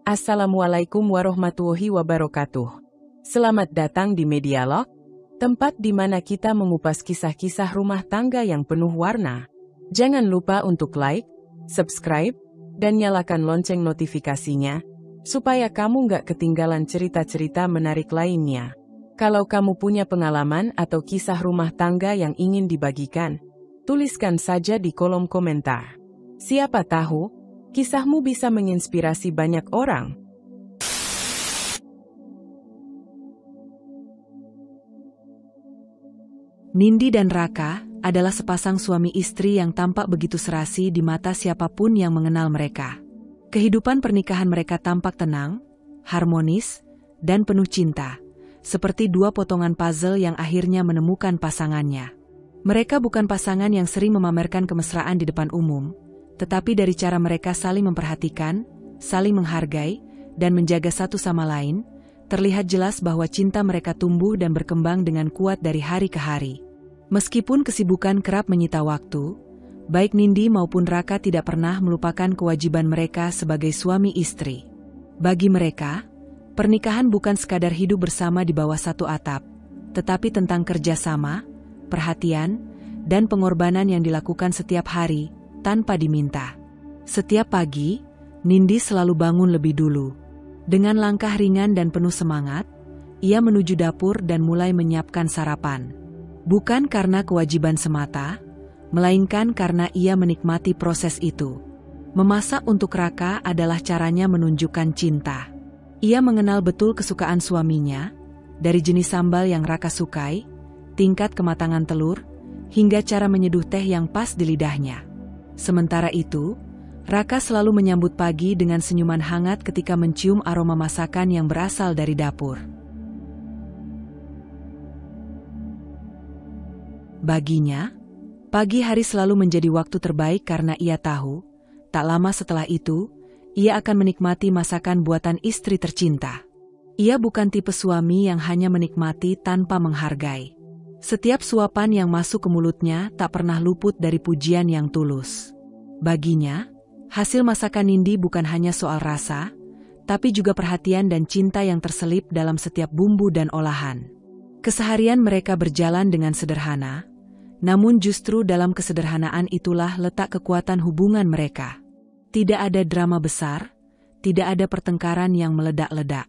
Assalamualaikum warahmatullahi wabarakatuh. Selamat datang di Medialog, tempat di mana kita mengupas kisah-kisah rumah tangga yang penuh warna. Jangan lupa untuk like, subscribe, dan nyalakan lonceng notifikasinya, supaya kamu nggak ketinggalan cerita-cerita menarik lainnya. Kalau kamu punya pengalaman atau kisah rumah tangga yang ingin dibagikan, tuliskan saja di kolom komentar. Siapa tahu, kisahmu bisa menginspirasi banyak orang. Nindi dan Raka adalah sepasang suami istri yang tampak begitu serasi di mata siapapun yang mengenal mereka. Kehidupan pernikahan mereka tampak tenang, harmonis, dan penuh cinta, seperti dua potongan puzzle yang akhirnya menemukan pasangannya. Mereka bukan pasangan yang sering memamerkan kemesraan di depan umum, tetapi dari cara mereka saling memperhatikan, saling menghargai, dan menjaga satu sama lain, terlihat jelas bahwa cinta mereka tumbuh dan berkembang dengan kuat dari hari ke hari. Meskipun kesibukan kerap menyita waktu, baik Nindi maupun Raka tidak pernah melupakan kewajiban mereka sebagai suami istri. Bagi mereka, pernikahan bukan sekadar hidup bersama di bawah satu atap, tetapi tentang kerjasama, perhatian, dan pengorbanan yang dilakukan setiap hari, tanpa diminta. Setiap pagi, Nindi selalu bangun lebih dulu. Dengan langkah ringan dan penuh semangat, ia menuju dapur dan mulai menyiapkan sarapan. Bukan karena kewajiban semata, melainkan karena ia menikmati proses itu. Memasak untuk Raka adalah caranya menunjukkan cinta. Ia mengenal betul kesukaan suaminya, dari jenis sambal yang Raka sukai, tingkat kematangan telur, hingga cara menyeduh teh yang pas di lidahnya. Sementara itu, Raka selalu menyambut pagi dengan senyuman hangat ketika mencium aroma masakan yang berasal dari dapur. Baginya, pagi hari selalu menjadi waktu terbaik karena ia tahu, tak lama setelah itu, ia akan menikmati masakan buatan istri tercinta. Ia bukan tipe suami yang hanya menikmati tanpa menghargai. Setiap suapan yang masuk ke mulutnya tak pernah luput dari pujian yang tulus. Baginya, hasil masakan Nindi bukan hanya soal rasa, tapi juga perhatian dan cinta yang terselip dalam setiap bumbu dan olahan. Keseharian mereka berjalan dengan sederhana, namun justru dalam kesederhanaan itulah letak kekuatan hubungan mereka. Tidak ada drama besar, tidak ada pertengkaran yang meledak-ledak.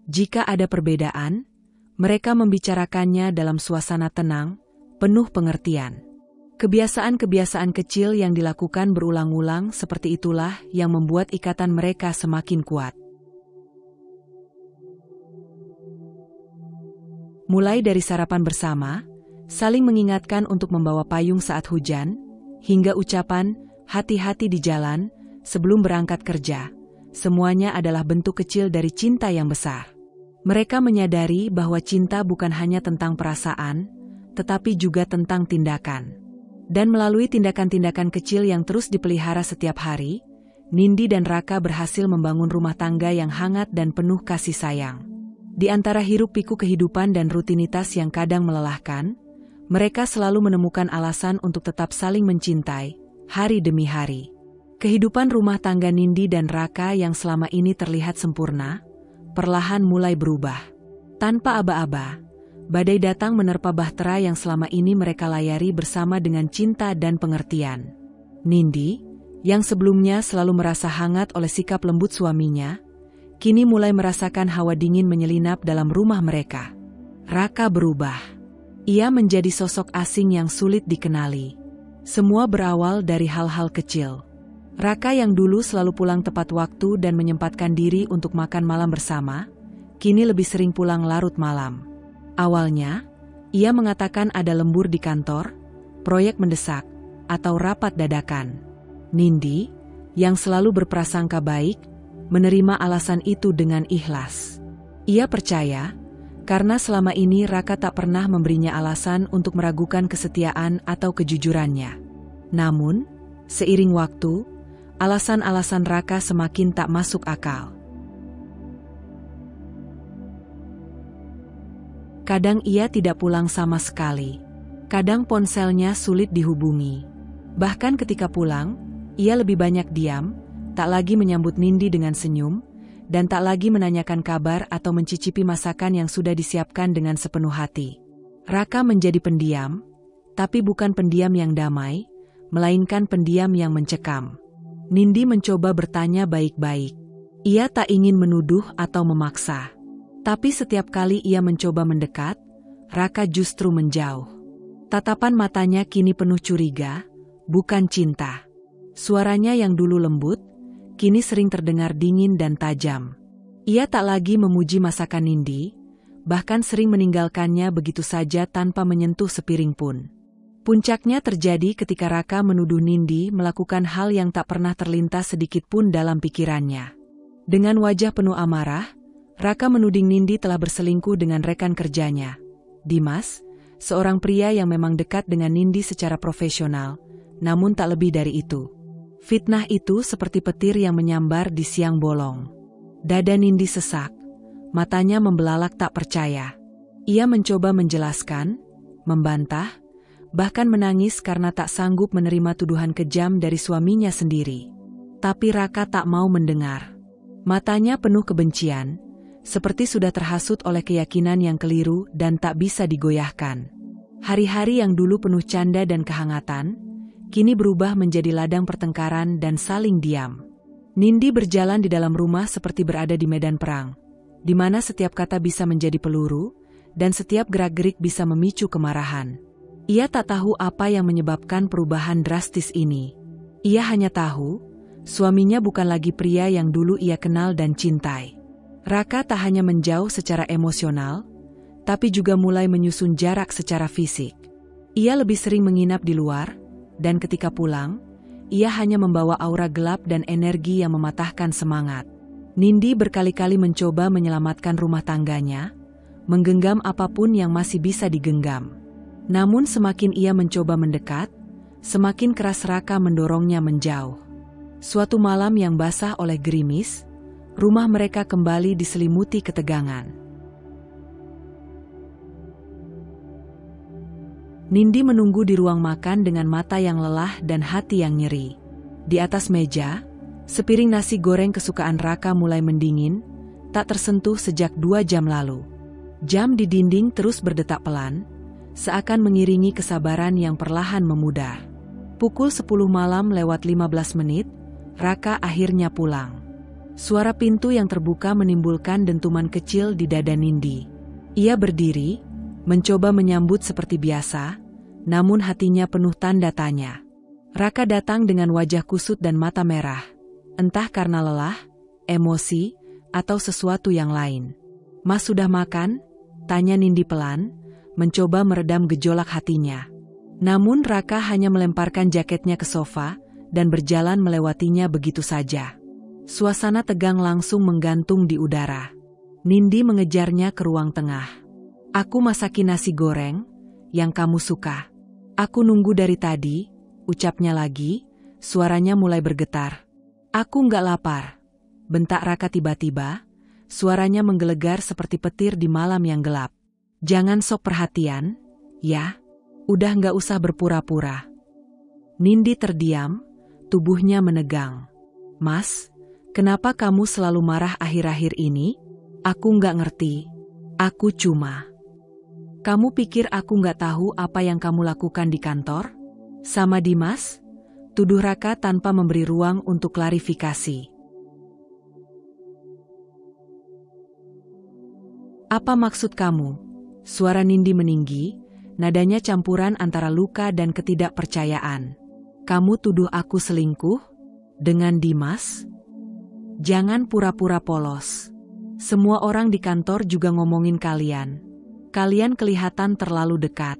Jika ada perbedaan, mereka membicarakannya dalam suasana tenang, penuh pengertian. Kebiasaan-kebiasaan kecil yang dilakukan berulang-ulang seperti itulah yang membuat ikatan mereka semakin kuat. Mulai dari sarapan bersama, saling mengingatkan untuk membawa payung saat hujan, hingga ucapan, hati-hati di jalan, sebelum berangkat kerja, semuanya adalah bentuk kecil dari cinta yang besar. Mereka menyadari bahwa cinta bukan hanya tentang perasaan, tetapi juga tentang tindakan. Dan melalui tindakan-tindakan kecil yang terus dipelihara setiap hari, Nindi dan Raka berhasil membangun rumah tangga yang hangat dan penuh kasih sayang. Di antara hiruk-pikuk kehidupan dan rutinitas yang kadang melelahkan, mereka selalu menemukan alasan untuk tetap saling mencintai, hari demi hari. Kehidupan rumah tangga Nindi dan Raka yang selama ini terlihat sempurna, perlahan mulai berubah. Tanpa aba-aba, badai datang menerpa bahtera yang selama ini mereka layari bersama dengan cinta dan pengertian. Nindi, yang sebelumnya selalu merasa hangat oleh sikap lembut suaminya, kini mulai merasakan hawa dingin menyelinap dalam rumah mereka. Raka berubah. Ia menjadi sosok asing yang sulit dikenali. Semua berawal dari hal-hal kecil. Raka yang dulu selalu pulang tepat waktu dan menyempatkan diri untuk makan malam bersama, kini lebih sering pulang larut malam. Awalnya, ia mengatakan ada lembur di kantor, proyek mendesak, atau rapat dadakan. Nindi, yang selalu berprasangka baik, menerima alasan itu dengan ikhlas. Ia percaya, karena selama ini Raka tak pernah memberinya alasan untuk meragukan kesetiaan atau kejujurannya. Namun, seiring waktu, alasan-alasan Raka semakin tak masuk akal. Kadang ia tidak pulang sama sekali. Kadang ponselnya sulit dihubungi. Bahkan ketika pulang, ia lebih banyak diam, tak lagi menyambut Nindi dengan senyum, dan tak lagi menanyakan kabar atau mencicipi masakan yang sudah disiapkan dengan sepenuh hati. Raka menjadi pendiam, tapi bukan pendiam yang damai, melainkan pendiam yang mencekam. Nindi mencoba bertanya baik-baik. Ia tak ingin menuduh atau memaksa. Tapi setiap kali ia mencoba mendekat, Raka justru menjauh. Tatapan matanya kini penuh curiga, bukan cinta. Suaranya yang dulu lembut, kini sering terdengar dingin dan tajam. Ia tak lagi memuji masakan Nindi, bahkan sering meninggalkannya begitu saja tanpa menyentuh sepiring pun. Puncaknya terjadi ketika Raka menuduh Nindi melakukan hal yang tak pernah terlintas sedikit pun dalam pikirannya. Dengan wajah penuh amarah, Raka menuding Nindi telah berselingkuh dengan rekan kerjanya, Dimas, seorang pria yang memang dekat dengan Nindi secara profesional, namun tak lebih dari itu. Fitnah itu seperti petir yang menyambar di siang bolong. Dada Nindi sesak, matanya membelalak tak percaya. Ia mencoba menjelaskan, membantah, bahkan menangis karena tak sanggup menerima tuduhan kejam dari suaminya sendiri. Tapi Raka tak mau mendengar. Matanya penuh kebencian, seperti sudah terhasut oleh keyakinan yang keliru dan tak bisa digoyahkan. Hari-hari yang dulu penuh canda dan kehangatan, kini berubah menjadi ladang pertengkaran dan saling diam. Nindi berjalan di dalam rumah seperti berada di medan perang, di mana setiap kata bisa menjadi peluru, dan setiap gerak-gerik bisa memicu kemarahan. Ia tak tahu apa yang menyebabkan perubahan drastis ini. Ia hanya tahu, suaminya bukan lagi pria yang dulu ia kenal dan cintai. Raka tak hanya menjauh secara emosional, tapi juga mulai menyusun jarak secara fisik. Ia lebih sering menginap di luar, dan ketika pulang, ia hanya membawa aura gelap dan energi yang mematahkan semangat. Nindi berkali-kali mencoba menyelamatkan rumah tangganya, menggenggam apapun yang masih bisa digenggam. Namun semakin ia mencoba mendekat, semakin keras Raka mendorongnya menjauh. Suatu malam yang basah oleh gerimis, rumah mereka kembali diselimuti ketegangan. Nindi menunggu di ruang makan dengan mata yang lelah dan hati yang nyeri. Di atas meja, sepiring nasi goreng kesukaan Raka mulai mendingin, tak tersentuh sejak 2 jam lalu. Jam di dinding terus berdetak pelan, seakan mengiringi kesabaran yang perlahan memudar. Pukul 10 malam lewat 15 menit, Raka akhirnya pulang. Suara pintu yang terbuka menimbulkan dentuman kecil di dada Nindi. Ia berdiri, mencoba menyambut seperti biasa, namun hatinya penuh tanda tanya. Raka datang dengan wajah kusut dan mata merah, entah karena lelah, emosi, atau sesuatu yang lain. "Mas sudah makan?" tanya Nindi pelan, mencoba meredam gejolak hatinya. Namun Raka hanya melemparkan jaketnya ke sofa, dan berjalan melewatinya begitu saja. Suasana tegang langsung menggantung di udara. Nindi mengejarnya ke ruang tengah. "Aku masakin nasi goreng, yang kamu suka." "Aku nunggu dari tadi," ucapnya lagi, suaranya mulai bergetar. "Aku nggak lapar," bentak Raka tiba-tiba, suaranya menggelegar seperti petir di malam yang gelap. "Jangan sok perhatian, ya. Udah nggak usah berpura-pura." Nindi terdiam, tubuhnya menegang. "Mas, kenapa kamu selalu marah akhir-akhir ini?" "Aku nggak ngerti. Aku cuma..." "Kamu pikir aku nggak tahu apa yang kamu lakukan di kantor? Sama Dimas?" tuduh Raka tanpa memberi ruang untuk klarifikasi. "Apa maksud kamu?" Suara Nindi meninggi, nadanya campuran antara luka dan ketidakpercayaan. "Kamu tuduh aku selingkuh? Dengan Dimas? Jangan pura-pura polos. Semua orang di kantor juga ngomongin kalian. Kalian kelihatan terlalu dekat."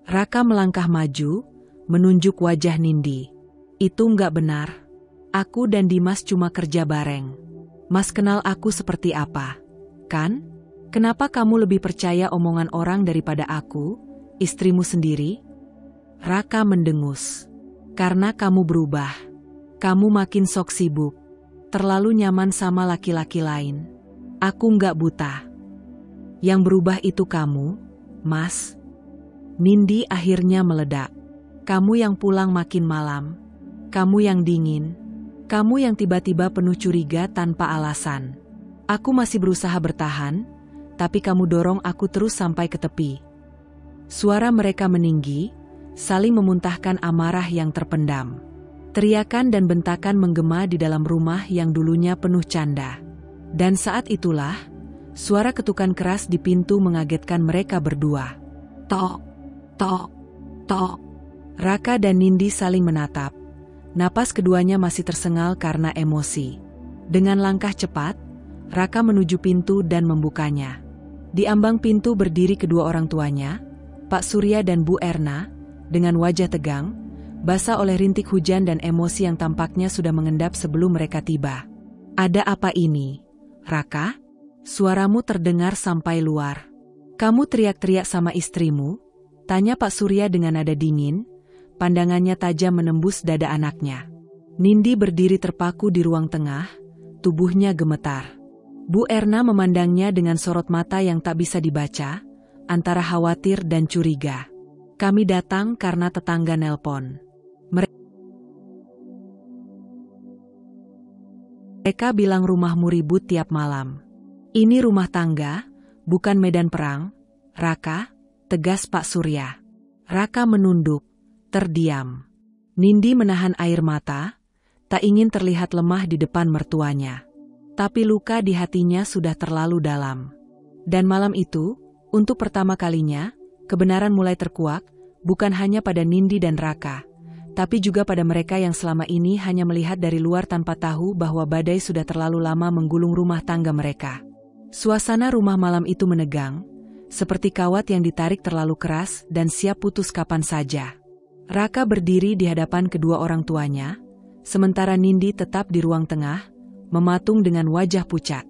Raka melangkah maju, menunjuk wajah Nindi. "Itu nggak benar. Aku dan Dimas cuma kerja bareng. Mas kenal aku seperti apa, kan? Kenapa kamu lebih percaya omongan orang daripada aku, istrimu sendiri?" Raka mendengus. "Karena kamu berubah. Kamu makin sok sibuk. Terlalu nyaman sama laki-laki lain. Aku nggak buta. Yang berubah itu kamu, Mas." Nindi akhirnya meledak. "Kamu yang pulang makin malam. Kamu yang dingin. Kamu yang tiba-tiba penuh curiga tanpa alasan. Aku masih berusaha bertahan, tapi kamu dorong aku terus sampai ke tepi. Suara mereka meninggi, saling memuntahkan amarah yang terpendam. Teriakan dan bentakan menggema di dalam rumah yang dulunya penuh canda. Dan saat itulah, suara ketukan keras di pintu mengagetkan mereka berdua. Tok, tok, tok. Raka dan Nindi saling menatap. Napas keduanya masih tersengal karena emosi. Dengan langkah cepat, Raka menuju pintu dan membukanya. Di ambang pintu berdiri kedua orang tuanya, Pak Surya dan Bu Erna, dengan wajah tegang, basah oleh rintik hujan dan emosi yang tampaknya sudah mengendap sebelum mereka tiba. Ada apa ini, Raka? Suaramu terdengar sampai luar. Kamu teriak-teriak sama istrimu? Tanya Pak Surya dengan nada dingin. Pandangannya tajam menembus dada anaknya. Nindi berdiri terpaku di ruang tengah, tubuhnya gemetar. Bu Erna memandangnya dengan sorot mata yang tak bisa dibaca, antara khawatir dan curiga. Kami datang karena tetangga nelpon. Mereka bilang rumahmu ribut tiap malam. Ini rumah tangga, bukan medan perang, Raka, tegas Pak Surya. Raka menunduk. Terdiam. Nindi menahan air mata, tak ingin terlihat lemah di depan mertuanya. Tapi luka di hatinya sudah terlalu dalam. Dan malam itu, untuk pertama kalinya, kebenaran mulai terkuak, bukan hanya pada Nindi dan Raka, tapi juga pada mereka yang selama ini hanya melihat dari luar tanpa tahu bahwa badai sudah terlalu lama menggulung rumah tangga mereka. Suasana rumah malam itu menegang, seperti kawat yang ditarik terlalu keras dan siap putus kapan saja. Raka berdiri di hadapan kedua orang tuanya, sementara Nindi tetap di ruang tengah, mematung dengan wajah pucat.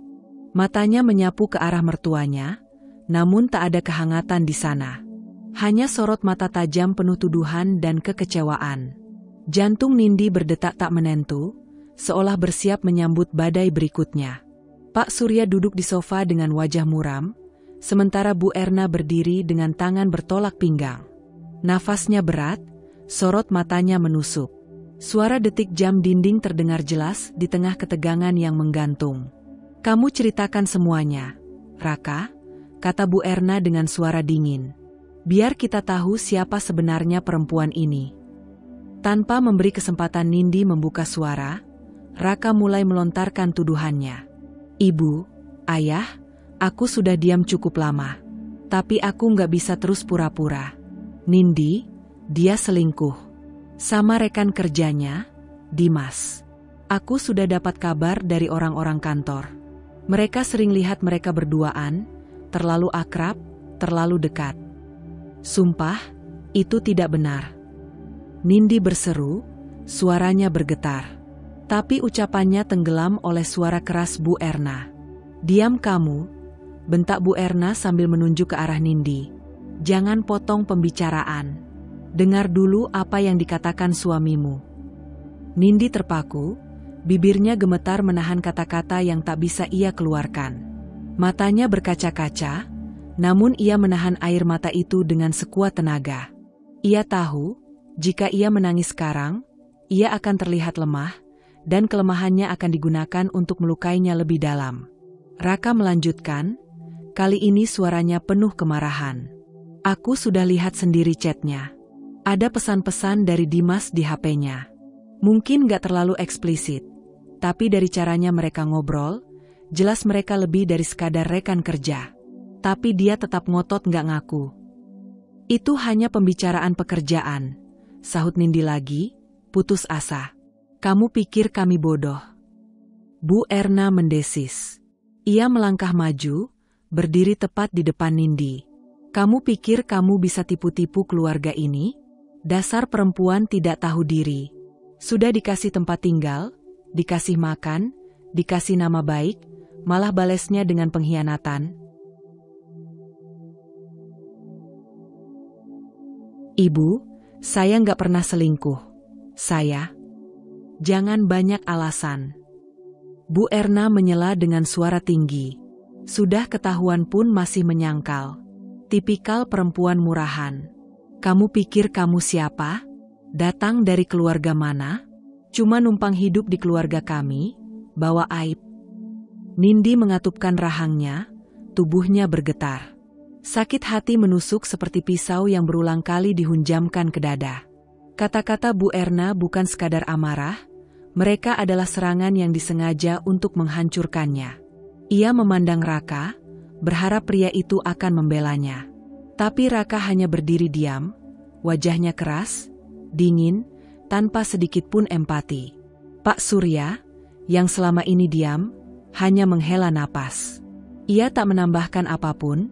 Matanya menyapu ke arah mertuanya, namun tak ada kehangatan di sana. Hanya sorot mata tajam penuh tuduhan dan kekecewaan. Jantung Nindi berdetak tak menentu, seolah bersiap menyambut badai berikutnya. Pak Surya duduk di sofa dengan wajah muram, sementara Bu Erna berdiri dengan tangan bertolak pinggang. Nafasnya berat, sorot matanya menusuk. Suara detik jam dinding terdengar jelas di tengah ketegangan yang menggantung. Kamu ceritakan semuanya, Raka, kata Bu Erna dengan suara dingin. Biar kita tahu siapa sebenarnya perempuan ini. Tanpa memberi kesempatan Nindi membuka suara, Raka mulai melontarkan tuduhannya. Ibu, ayah, aku sudah diam cukup lama. Tapi aku nggak bisa terus pura-pura. Nindi, dia selingkuh. Sama rekan kerjanya, Dimas. Aku sudah dapat kabar dari orang-orang kantor. Mereka sering lihat mereka berduaan, terlalu akrab, terlalu dekat. Sumpah, itu tidak benar. Nindi berseru, suaranya bergetar. Tapi ucapannya tenggelam oleh suara keras Bu Erna. Diam kamu, bentak Bu Erna sambil menunjuk ke arah Nindi. Jangan potong pembicaraan. Dengar dulu apa yang dikatakan suamimu. Nindi terpaku, bibirnya gemetar menahan kata-kata yang tak bisa ia keluarkan. Matanya berkaca-kaca, namun ia menahan air mata itu dengan sekuat tenaga. Ia tahu, jika ia menangis sekarang, ia akan terlihat lemah, dan kelemahannya akan digunakan untuk melukainya lebih dalam. Raka melanjutkan, kali ini suaranya penuh kemarahan. Aku sudah lihat sendiri chatnya. Ada pesan-pesan dari Dimas di HP-nya. Mungkin gak terlalu eksplisit, tapi dari caranya mereka ngobrol, jelas mereka lebih dari sekadar rekan kerja. Tapi dia tetap ngotot gak ngaku. Itu hanya pembicaraan pekerjaan, sahut Nindi lagi, putus asa. Kamu pikir kami bodoh? Bu Erna mendesis. Ia melangkah maju, berdiri tepat di depan Nindi. Kamu pikir kamu bisa tipu-tipu keluarga ini? Dasar perempuan tidak tahu diri. Sudah dikasih tempat tinggal, dikasih makan, dikasih nama baik, malah balesnya dengan pengkhianatan. Ibu, saya nggak pernah selingkuh. Saya. Jangan banyak alasan. Bu Erna menyela dengan suara tinggi. Sudah ketahuan pun masih menyangkal. Tipikal perempuan murahan. Kamu pikir kamu siapa? Datang dari keluarga mana? Cuma numpang hidup di keluarga kami, bawa aib. Nindi mengatupkan rahangnya, tubuhnya bergetar. Sakit hati menusuk seperti pisau yang berulang kali dihunjamkan ke dada. Kata-kata Bu Erna bukan sekadar amarah, mereka adalah serangan yang disengaja untuk menghancurkannya. Ia memandang Raka, berharap pria itu akan membelanya. Tapi Raka hanya berdiri diam, wajahnya keras, dingin, tanpa sedikit pun empati. Pak Surya, yang selama ini diam, hanya menghela napas. Ia tak menambahkan apapun,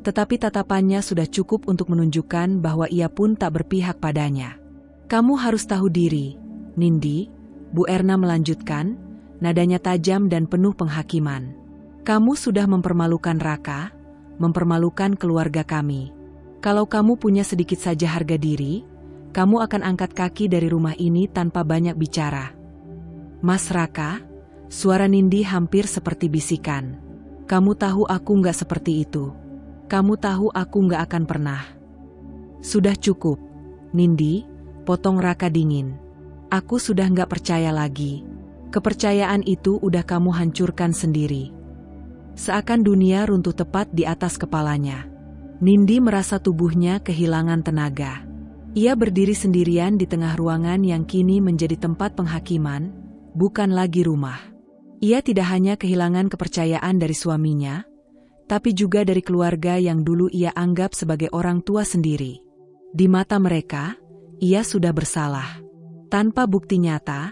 tetapi tatapannya sudah cukup untuk menunjukkan bahwa ia pun tak berpihak padanya. Kamu harus tahu diri, Nindi, Bu Erna melanjutkan, nadanya tajam dan penuh penghakiman. Kamu sudah mempermalukan Raka, mempermalukan keluarga kami. Kalau kamu punya sedikit saja harga diri, kamu akan angkat kaki dari rumah ini tanpa banyak bicara. Mas Raka, suara Nindi hampir seperti bisikan. Kamu tahu aku nggak seperti itu. Kamu tahu aku nggak akan pernah. Sudah cukup, Nindi, potong Raka dingin. Aku sudah nggak percaya lagi. Kepercayaan itu udah kamu hancurkan sendiri. Seakan dunia runtuh tepat di atas kepalanya. Nindi merasa tubuhnya kehilangan tenaga. Ia berdiri sendirian di tengah ruangan yang kini menjadi tempat penghakiman, bukan lagi rumah. Ia tidak hanya kehilangan kepercayaan dari suaminya, tapi juga dari keluarga yang dulu ia anggap sebagai orang tua sendiri. Di mata mereka, ia sudah bersalah. Tanpa bukti nyata,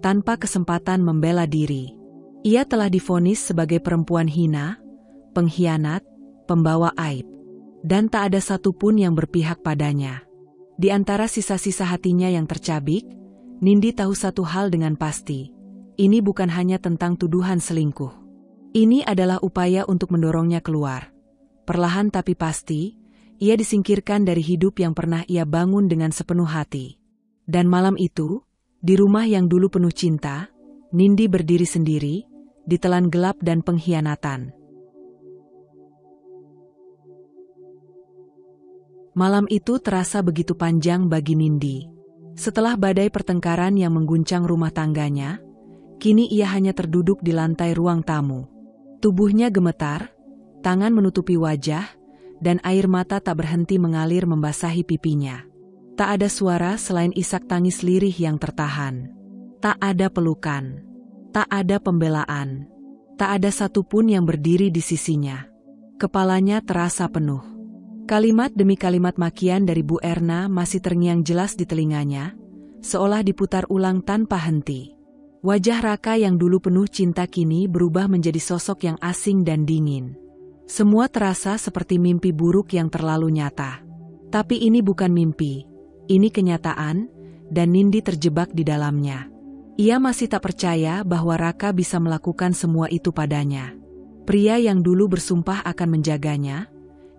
tanpa kesempatan membela diri. Ia telah divonis sebagai perempuan hina, pengkhianat, pembawa aib. Dan tak ada satupun yang berpihak padanya. Di antara sisa-sisa hatinya yang tercabik, Nindi tahu satu hal dengan pasti. Ini bukan hanya tentang tuduhan selingkuh. Ini adalah upaya untuk mendorongnya keluar. Perlahan tapi pasti, ia disingkirkan dari hidup yang pernah ia bangun dengan sepenuh hati. Dan malam itu, di rumah yang dulu penuh cinta, Nindi berdiri sendiri, ditelan gelap dan pengkhianatan. Malam itu terasa begitu panjang bagi Nindi. Setelah badai pertengkaran yang mengguncang rumah tangganya, kini ia hanya terduduk di lantai ruang tamu. Tubuhnya gemetar, tangan menutupi wajah, dan air mata tak berhenti mengalir membasahi pipinya. Tak ada suara selain isak tangis lirih yang tertahan. Tak ada pelukan. Tak ada pembelaan. Tak ada satupun yang berdiri di sisinya. Kepalanya terasa penuh. Kalimat demi kalimat makian dari Bu Erna masih terngiang jelas di telinganya, seolah diputar ulang tanpa henti. Wajah Raka yang dulu penuh cinta kini berubah menjadi sosok yang asing dan dingin. Semua terasa seperti mimpi buruk yang terlalu nyata. Tapi ini bukan mimpi, ini kenyataan, dan Nindi terjebak di dalamnya. Ia masih tak percaya bahwa Raka bisa melakukan semua itu padanya. Pria yang dulu bersumpah akan menjaganya,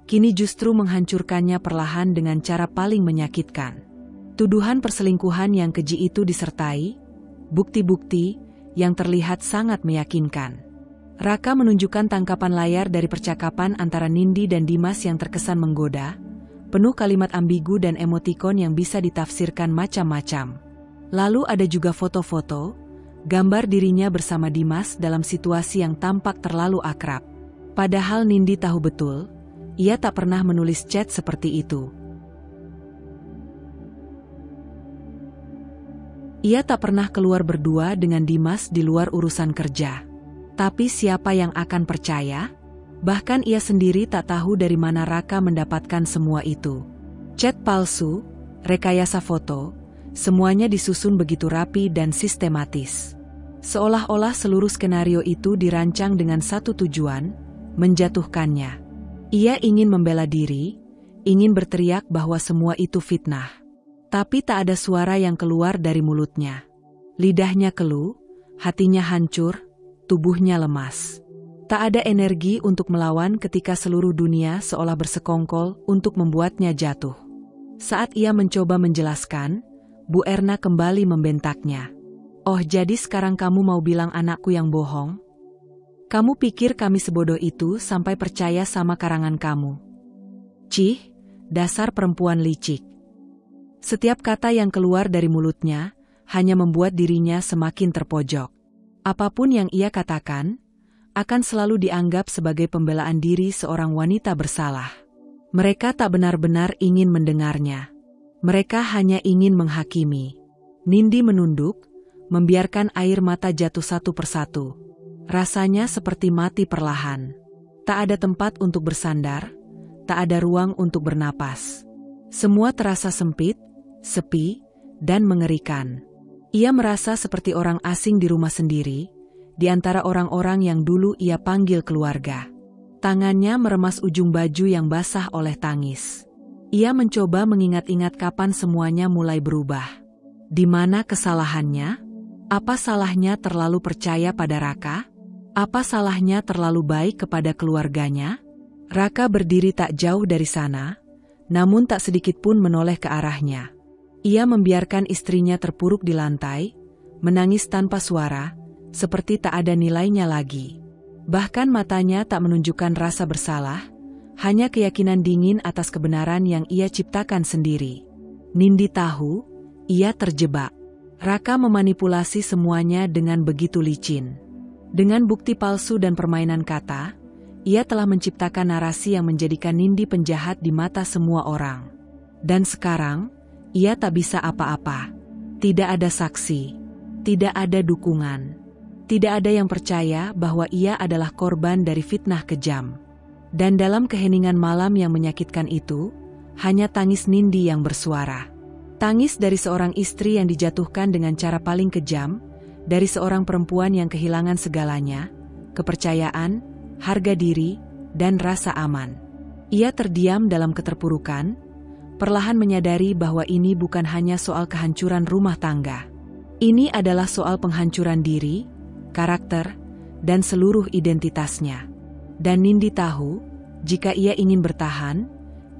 kini justru menghancurkannya perlahan dengan cara paling menyakitkan. Tuduhan perselingkuhan yang keji itu disertai bukti-bukti yang terlihat sangat meyakinkan. Raka menunjukkan tangkapan layar dari percakapan antara Nindi dan Dimas yang terkesan menggoda, penuh kalimat ambigu dan emotikon yang bisa ditafsirkan macam-macam. Lalu ada juga foto-foto, gambar dirinya bersama Dimas dalam situasi yang tampak terlalu akrab. Padahal Nindi tahu betul, ia tak pernah menulis chat seperti itu. Ia tak pernah keluar berdua dengan Dimas di luar urusan kerja. Tapi siapa yang akan percaya? Bahkan ia sendiri tak tahu dari mana Raka mendapatkan semua itu. Chat palsu, rekayasa foto, semuanya disusun begitu rapi dan sistematis. Seolah-olah seluruh skenario itu dirancang dengan satu tujuan, menjatuhkannya. Ia ingin membela diri, ingin berteriak bahwa semua itu fitnah. Tapi tak ada suara yang keluar dari mulutnya. Lidahnya keluh, hatinya hancur, tubuhnya lemas. Tak ada energi untuk melawan ketika seluruh dunia seolah bersekongkol untuk membuatnya jatuh. Saat ia mencoba menjelaskan, Bu Erna kembali membentaknya. Oh, jadi sekarang kamu mau bilang anakku yang bohong? Kamu pikir kami sebodoh itu sampai percaya sama karangan kamu? Cih, dasar perempuan licik. Setiap kata yang keluar dari mulutnya hanya membuat dirinya semakin terpojok. Apapun yang ia katakan, akan selalu dianggap sebagai pembelaan diri seorang wanita bersalah. Mereka tak benar-benar ingin mendengarnya. Mereka hanya ingin menghakimi. Nindi menunduk, membiarkan air mata jatuh satu persatu. Rasanya seperti mati perlahan. Tak ada tempat untuk bersandar, tak ada ruang untuk bernapas. Semua terasa sempit, sepi, dan mengerikan. Ia merasa seperti orang asing di rumah sendiri, di antara orang-orang yang dulu ia panggil keluarga. Tangannya meremas ujung baju yang basah oleh tangis. Ia mencoba mengingat-ingat kapan semuanya mulai berubah. Di mana kesalahannya? Apa salahnya terlalu percaya pada Raka? Apa salahnya terlalu baik kepada keluarganya? Raka berdiri tak jauh dari sana, namun tak sedikit pun menoleh ke arahnya. Ia membiarkan istrinya terpuruk di lantai, menangis tanpa suara, seperti tak ada nilainya lagi. Bahkan matanya tak menunjukkan rasa bersalah, hanya keyakinan dingin atas kebenaran yang ia ciptakan sendiri. Nindi tahu, ia terjebak. Raka memanipulasi semuanya dengan begitu licin. Dengan bukti palsu dan permainan kata, ia telah menciptakan narasi yang menjadikan Nindi penjahat di mata semua orang. Dan sekarang, ia tak bisa apa-apa. Tidak ada saksi. Tidak ada dukungan. Tidak ada yang percaya bahwa ia adalah korban dari fitnah kejam. Dan dalam keheningan malam yang menyakitkan itu, hanya tangis Nindi yang bersuara. Tangis dari seorang istri yang dijatuhkan dengan cara paling kejam, dari seorang perempuan yang kehilangan segalanya, kepercayaan, harga diri, dan rasa aman. Ia terdiam dalam keterpurukan, perlahan menyadari bahwa ini bukan hanya soal kehancuran rumah tangga. Ini adalah soal penghancuran diri, karakter, dan seluruh identitasnya. Dan Nindi tahu, jika ia ingin bertahan,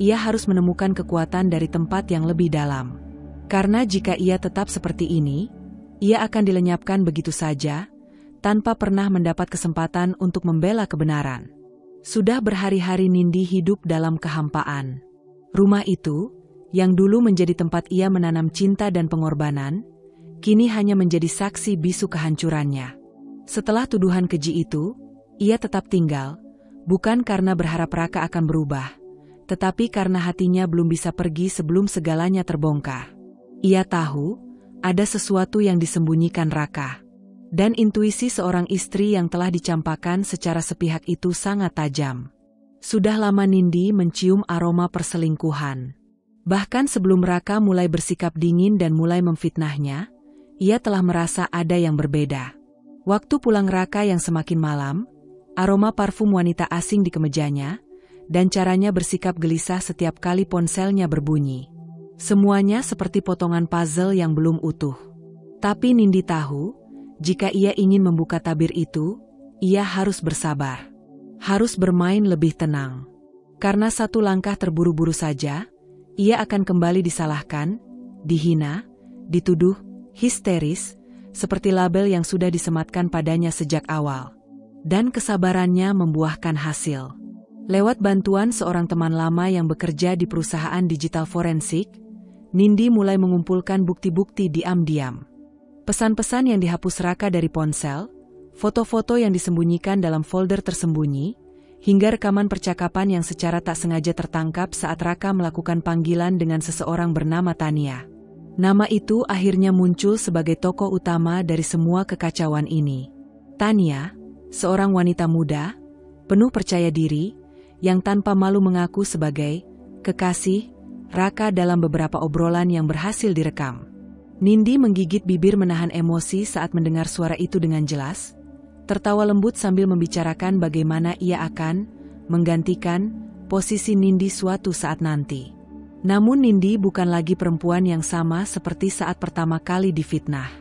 ia harus menemukan kekuatan dari tempat yang lebih dalam. Karena jika ia tetap seperti ini, ia akan dilenyapkan begitu saja, tanpa pernah mendapat kesempatan untuk membela kebenaran. Sudah berhari-hari Nindi hidup dalam kehampaan. Rumah itu, yang dulu menjadi tempat ia menanam cinta dan pengorbanan, kini hanya menjadi saksi bisu kehancurannya. Setelah tuduhan keji itu, ia tetap tinggal, bukan karena berharap Raka akan berubah, tetapi karena hatinya belum bisa pergi sebelum segalanya terbongkar. Ia tahu, ada sesuatu yang disembunyikan Raka. Dan intuisi seorang istri yang telah dicampakkan secara sepihak itu sangat tajam. Sudah lama Nindi mencium aroma perselingkuhan. Bahkan sebelum Raka mulai bersikap dingin dan mulai memfitnahnya, ia telah merasa ada yang berbeda. Waktu pulang Raka yang semakin malam, aroma parfum wanita asing di kemejanya, dan caranya bersikap gelisah setiap kali ponselnya berbunyi. Semuanya seperti potongan puzzle yang belum utuh. Tapi Nindi tahu, jika ia ingin membuka tabir itu, ia harus bersabar. Harus bermain lebih tenang. Karena satu langkah terburu-buru saja, ia akan kembali disalahkan, dihina, dituduh, histeris, seperti label yang sudah disematkan padanya sejak awal. Dan kesabarannya membuahkan hasil. Lewat bantuan seorang teman lama yang bekerja di perusahaan digital forensik, Nindi mulai mengumpulkan bukti-bukti diam-diam. Pesan-pesan yang dihapus Raka dari ponsel, foto-foto yang disembunyikan dalam folder tersembunyi, hingga rekaman percakapan yang secara tak sengaja tertangkap saat Raka melakukan panggilan dengan seseorang bernama Tania. Nama itu akhirnya muncul sebagai tokoh utama dari semua kekacauan ini. Tania, seorang wanita muda, penuh percaya diri, yang tanpa malu mengaku sebagai kekasih Raka dalam beberapa obrolan yang berhasil direkam. Nindi menggigit bibir menahan emosi saat mendengar suara itu dengan jelas, tertawa lembut sambil membicarakan bagaimana ia akan menggantikan posisi Nindi suatu saat nanti. Namun Nindi bukan lagi perempuan yang sama seperti saat pertama kali difitnah.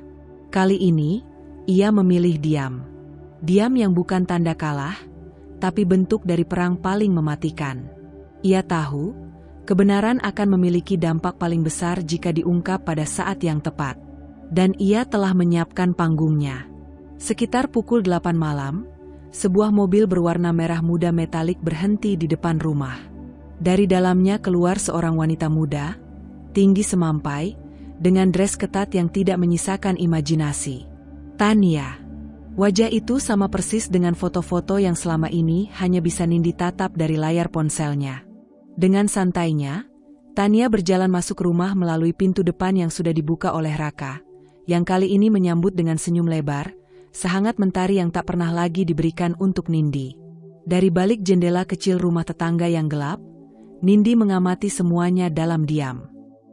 Kali ini, ia memilih diam. Diam yang bukan tanda kalah, tapi bentuk dari perang paling mematikan. Ia tahu, kebenaran akan memiliki dampak paling besar jika diungkap pada saat yang tepat. Dan ia telah menyiapkan panggungnya. Sekitar pukul 8 malam, sebuah mobil berwarna merah muda metalik berhenti di depan rumah. Dari dalamnya keluar seorang wanita muda, tinggi semampai, dengan dress ketat yang tidak menyisakan imajinasi. Tania. Wajah itu sama persis dengan foto-foto yang selama ini hanya bisa Nindi tatap dari layar ponselnya. Dengan santainya, Tania berjalan masuk rumah melalui pintu depan yang sudah dibuka oleh Raka, yang kali ini menyambut dengan senyum lebar, sehangat mentari yang tak pernah lagi diberikan untuk Nindi. Dari balik jendela kecil rumah tetangga yang gelap, Nindi mengamati semuanya dalam diam.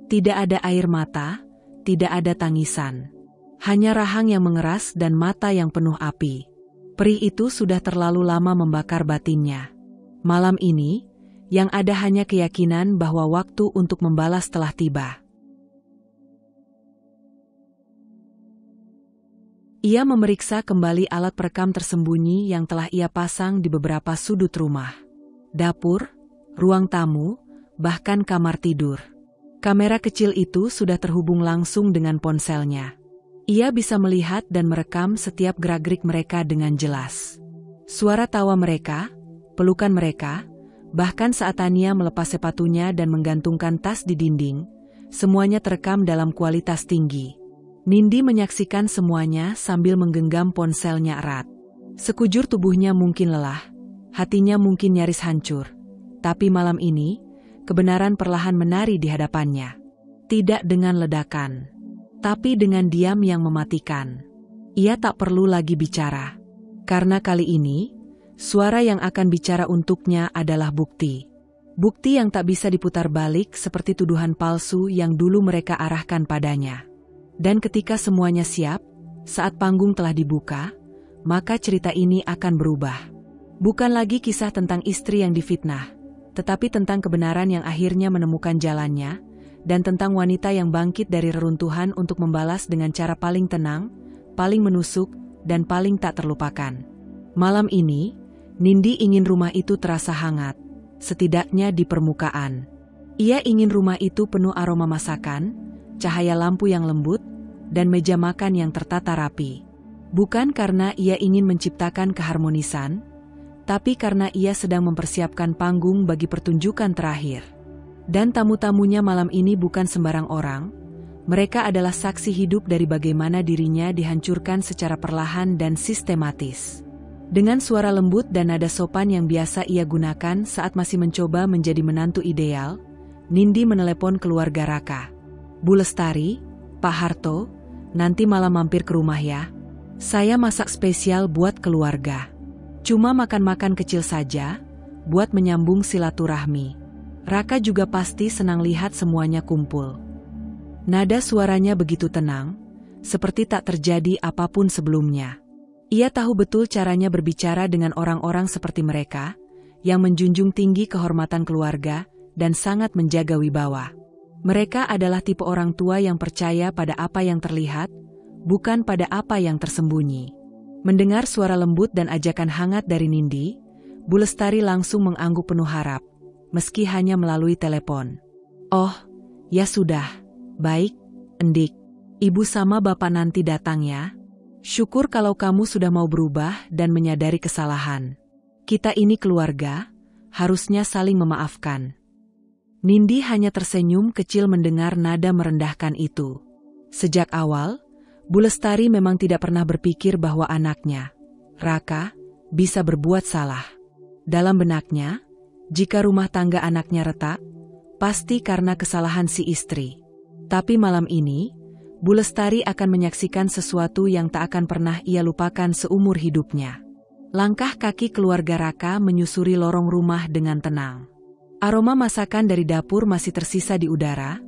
Tidak ada air mata, tidak ada tangisan. Hanya rahang yang mengeras dan mata yang penuh api. Perih itu sudah terlalu lama membakar batinnya. Malam ini, yang ada hanya keyakinan bahwa waktu untuk membalas telah tiba. Ia memeriksa kembali alat perekam tersembunyi yang telah ia pasang di beberapa sudut rumah. Dapur, ruang tamu, bahkan kamar tidur. Kamera kecil itu sudah terhubung langsung dengan ponselnya. Ia bisa melihat dan merekam setiap gerak-gerik mereka dengan jelas. Suara tawa mereka, pelukan mereka, bahkan saat Tania melepas sepatunya dan menggantungkan tas di dinding, semuanya terekam dalam kualitas tinggi. Nindi menyaksikan semuanya sambil menggenggam ponselnya erat. Sekujur tubuhnya mungkin lelah, hatinya mungkin nyaris hancur. Tapi malam ini, kebenaran perlahan menari di hadapannya. Tidak dengan ledakan, tapi dengan diam yang mematikan. Ia tak perlu lagi bicara. Karena kali ini, suara yang akan bicara untuknya adalah bukti. Bukti yang tak bisa diputar balik seperti tuduhan palsu yang dulu mereka arahkan padanya. Dan ketika semuanya siap, saat panggung telah dibuka, maka cerita ini akan berubah. Bukan lagi kisah tentang istri yang difitnah, tetapi tentang kebenaran yang akhirnya menemukan jalannya, dan tentang wanita yang bangkit dari reruntuhan untuk membalas dengan cara paling tenang, paling menusuk, dan paling tak terlupakan. Malam ini, Nindi ingin rumah itu terasa hangat, setidaknya di permukaan. Ia ingin rumah itu penuh aroma masakan, cahaya lampu yang lembut, dan meja makan yang tertata rapi. Bukan karena ia ingin menciptakan keharmonisan, tapi karena ia sedang mempersiapkan panggung bagi pertunjukan terakhir. Dan tamu-tamunya malam ini bukan sembarang orang, mereka adalah saksi hidup dari bagaimana dirinya dihancurkan secara perlahan dan sistematis. Dengan suara lembut dan nada sopan yang biasa ia gunakan saat masih mencoba menjadi menantu ideal, Nindi menelepon keluarga Raka. "Bu Lestari, Pak Harto, nanti malam mampir ke rumah ya. Saya masak spesial buat keluarga. Cuma makan-makan kecil saja, buat menyambung silaturahmi. Raka juga pasti senang lihat semuanya kumpul." Nada suaranya begitu tenang, seperti tak terjadi apapun sebelumnya. Ia tahu betul caranya berbicara dengan orang-orang seperti mereka, yang menjunjung tinggi kehormatan keluarga dan sangat menjaga wibawa. Mereka adalah tipe orang tua yang percaya pada apa yang terlihat, bukan pada apa yang tersembunyi. Mendengar suara lembut dan ajakan hangat dari Nindi, Bu Lestari langsung mengangguk penuh harap, meski hanya melalui telepon. "Oh, ya sudah. Baik, Endik. Ibu sama Bapak nanti datang ya. Syukur kalau kamu sudah mau berubah dan menyadari kesalahan. Kita ini keluarga, harusnya saling memaafkan." Nindi hanya tersenyum kecil mendengar nada merendahkan itu. Sejak awal, Bu Lestari memang tidak pernah berpikir bahwa anaknya, Raka, bisa berbuat salah. Dalam benaknya, jika rumah tangga anaknya retak, pasti karena kesalahan si istri. Tapi malam ini, Bu Lestari akan menyaksikan sesuatu yang tak akan pernah ia lupakan seumur hidupnya. Langkah kaki keluarga Raka menyusuri lorong rumah dengan tenang. Aroma masakan dari dapur masih tersisa di udara,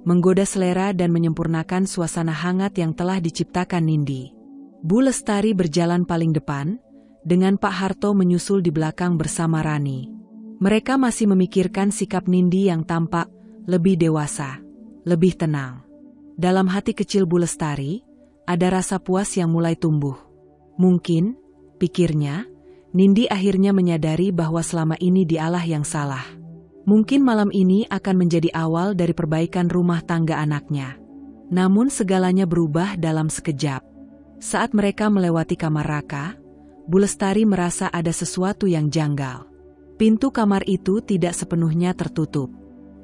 menggoda selera dan menyempurnakan suasana hangat yang telah diciptakan Nindi. Bu Lestari berjalan paling depan, dengan Pak Harto menyusul di belakang bersama Rani. Mereka masih memikirkan sikap Nindi yang tampak lebih dewasa, lebih tenang. Dalam hati kecil Bu Lestari, ada rasa puas yang mulai tumbuh. Mungkin, pikirnya, Nindi akhirnya menyadari bahwa selama ini dialah yang salah. Mungkin malam ini akan menjadi awal dari perbaikan rumah tangga anaknya. Namun segalanya berubah dalam sekejap. Saat mereka melewati kamar Raka, Bu Lestari merasa ada sesuatu yang janggal. Pintu kamar itu tidak sepenuhnya tertutup.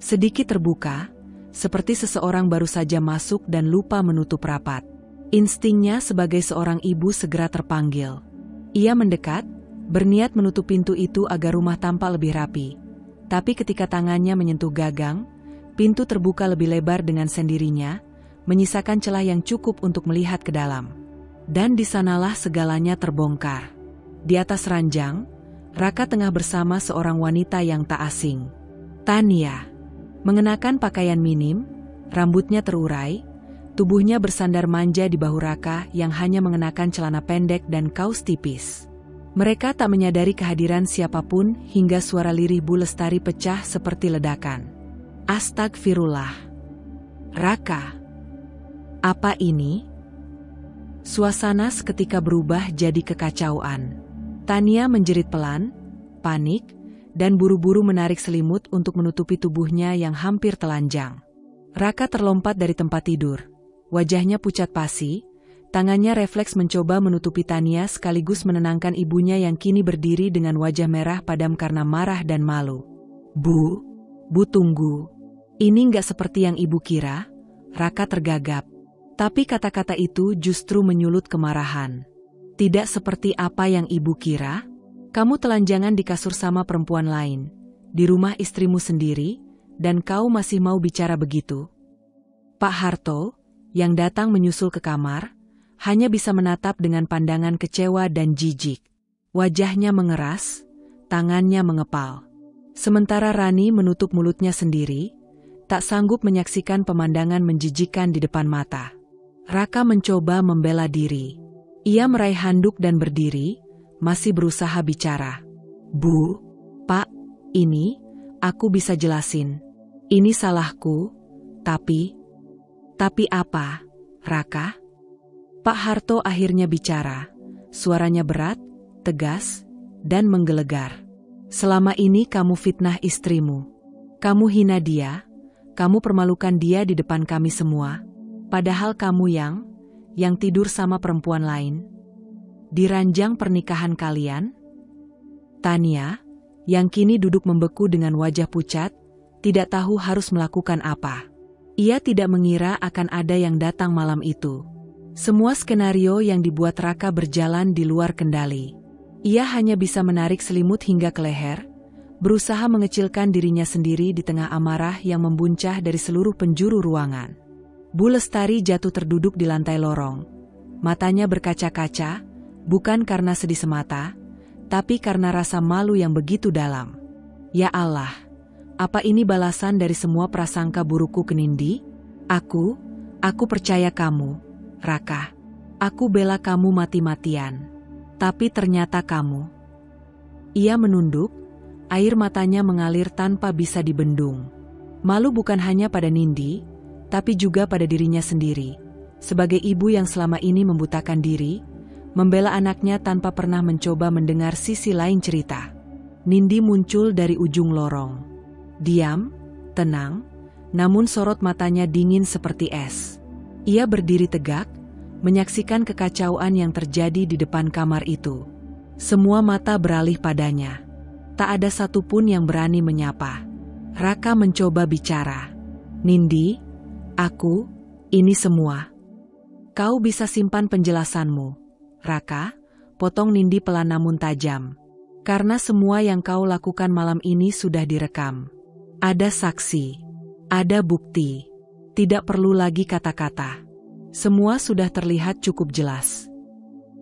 Sedikit terbuka, seperti seseorang baru saja masuk dan lupa menutup rapat. Instingnya sebagai seorang ibu segera terpanggil. Ia mendekat, berniat menutup pintu itu agar rumah tampak lebih rapi. Tapi ketika tangannya menyentuh gagang, pintu terbuka lebih lebar dengan sendirinya, menyisakan celah yang cukup untuk melihat ke dalam. Dan di sanalah segalanya terbongkar. Di atas ranjang, Raka tengah bersama seorang wanita yang tak asing. Tania. Mengenakan pakaian minim, rambutnya terurai, tubuhnya bersandar manja di bahu Raka yang hanya mengenakan celana pendek dan kaos tipis. Mereka tak menyadari kehadiran siapapun hingga suara lirih Bu Lestari pecah seperti ledakan. Astagfirullah. Raka. Apa ini? Suasana seketika berubah jadi kekacauan. Tania menjerit pelan, panik, dan buru-buru menarik selimut untuk menutupi tubuhnya yang hampir telanjang. Raka terlompat dari tempat tidur. Wajahnya pucat pasi, tangannya refleks mencoba menutupi Tania sekaligus menenangkan ibunya yang kini berdiri dengan wajah merah padam karena marah dan malu. Bu tunggu. Ini nggak seperti yang ibu kira. Raka tergagap. Tapi kata-kata itu justru menyulut kemarahan. Tidak seperti apa yang ibu kira. Kamu telanjangan di kasur sama perempuan lain, di rumah istrimu sendiri, dan kau masih mau bicara begitu? Pak Harto, yang datang menyusul ke kamar, hanya bisa menatap dengan pandangan kecewa dan jijik. Wajahnya mengeras, tangannya mengepal. Sementara Rani menutup mulutnya sendiri, tak sanggup menyaksikan pemandangan menjijikkan di depan mata. Raka mencoba membela diri. Ia meraih handuk dan berdiri, masih berusaha bicara. Bu, Pak, ini, aku bisa jelasin. Ini salahku, tapi apa, Raka? Pak Harto akhirnya bicara, suaranya berat, tegas, dan menggelegar. Selama ini kamu fitnah istrimu. Kamu hina dia, kamu permalukan dia di depan kami semua, padahal kamu yang tidur sama perempuan lain. Di ranjang pernikahan kalian? Tania, yang kini duduk membeku dengan wajah pucat, tidak tahu harus melakukan apa. Ia tidak mengira akan ada yang datang malam itu. Semua skenario yang dibuat Raka berjalan di luar kendali. Ia hanya bisa menarik selimut hingga ke leher, berusaha mengecilkan dirinya sendiri di tengah amarah yang membuncah dari seluruh penjuru ruangan. Bu Lestari jatuh terduduk di lantai lorong. Matanya berkaca-kaca, bukan karena sedih semata, tapi karena rasa malu yang begitu dalam. Ya Allah, apa ini balasan dari semua prasangka burukku ke Nindi? Aku percaya kamu, Raka. Aku bela kamu mati-matian. Tapi ternyata kamu. Ia menunduk, air matanya mengalir tanpa bisa dibendung. Malu bukan hanya pada Nindi, tapi juga pada dirinya sendiri. Sebagai ibu yang selama ini membutakan diri, membela anaknya tanpa pernah mencoba mendengar sisi lain cerita. Nindi muncul dari ujung lorong. Diam, tenang, namun sorot matanya dingin seperti es. Ia berdiri tegak, menyaksikan kekacauan yang terjadi di depan kamar itu. Semua mata beralih padanya. Tak ada satupun yang berani menyapa. Raka mencoba bicara. Nindi, ini semua. Kau bisa simpan penjelasanmu, Raka, potong Nindi pelan namun tajam. Karena semua yang kau lakukan malam ini sudah direkam. Ada saksi, ada bukti, tidak perlu lagi kata-kata. Semua sudah terlihat cukup jelas.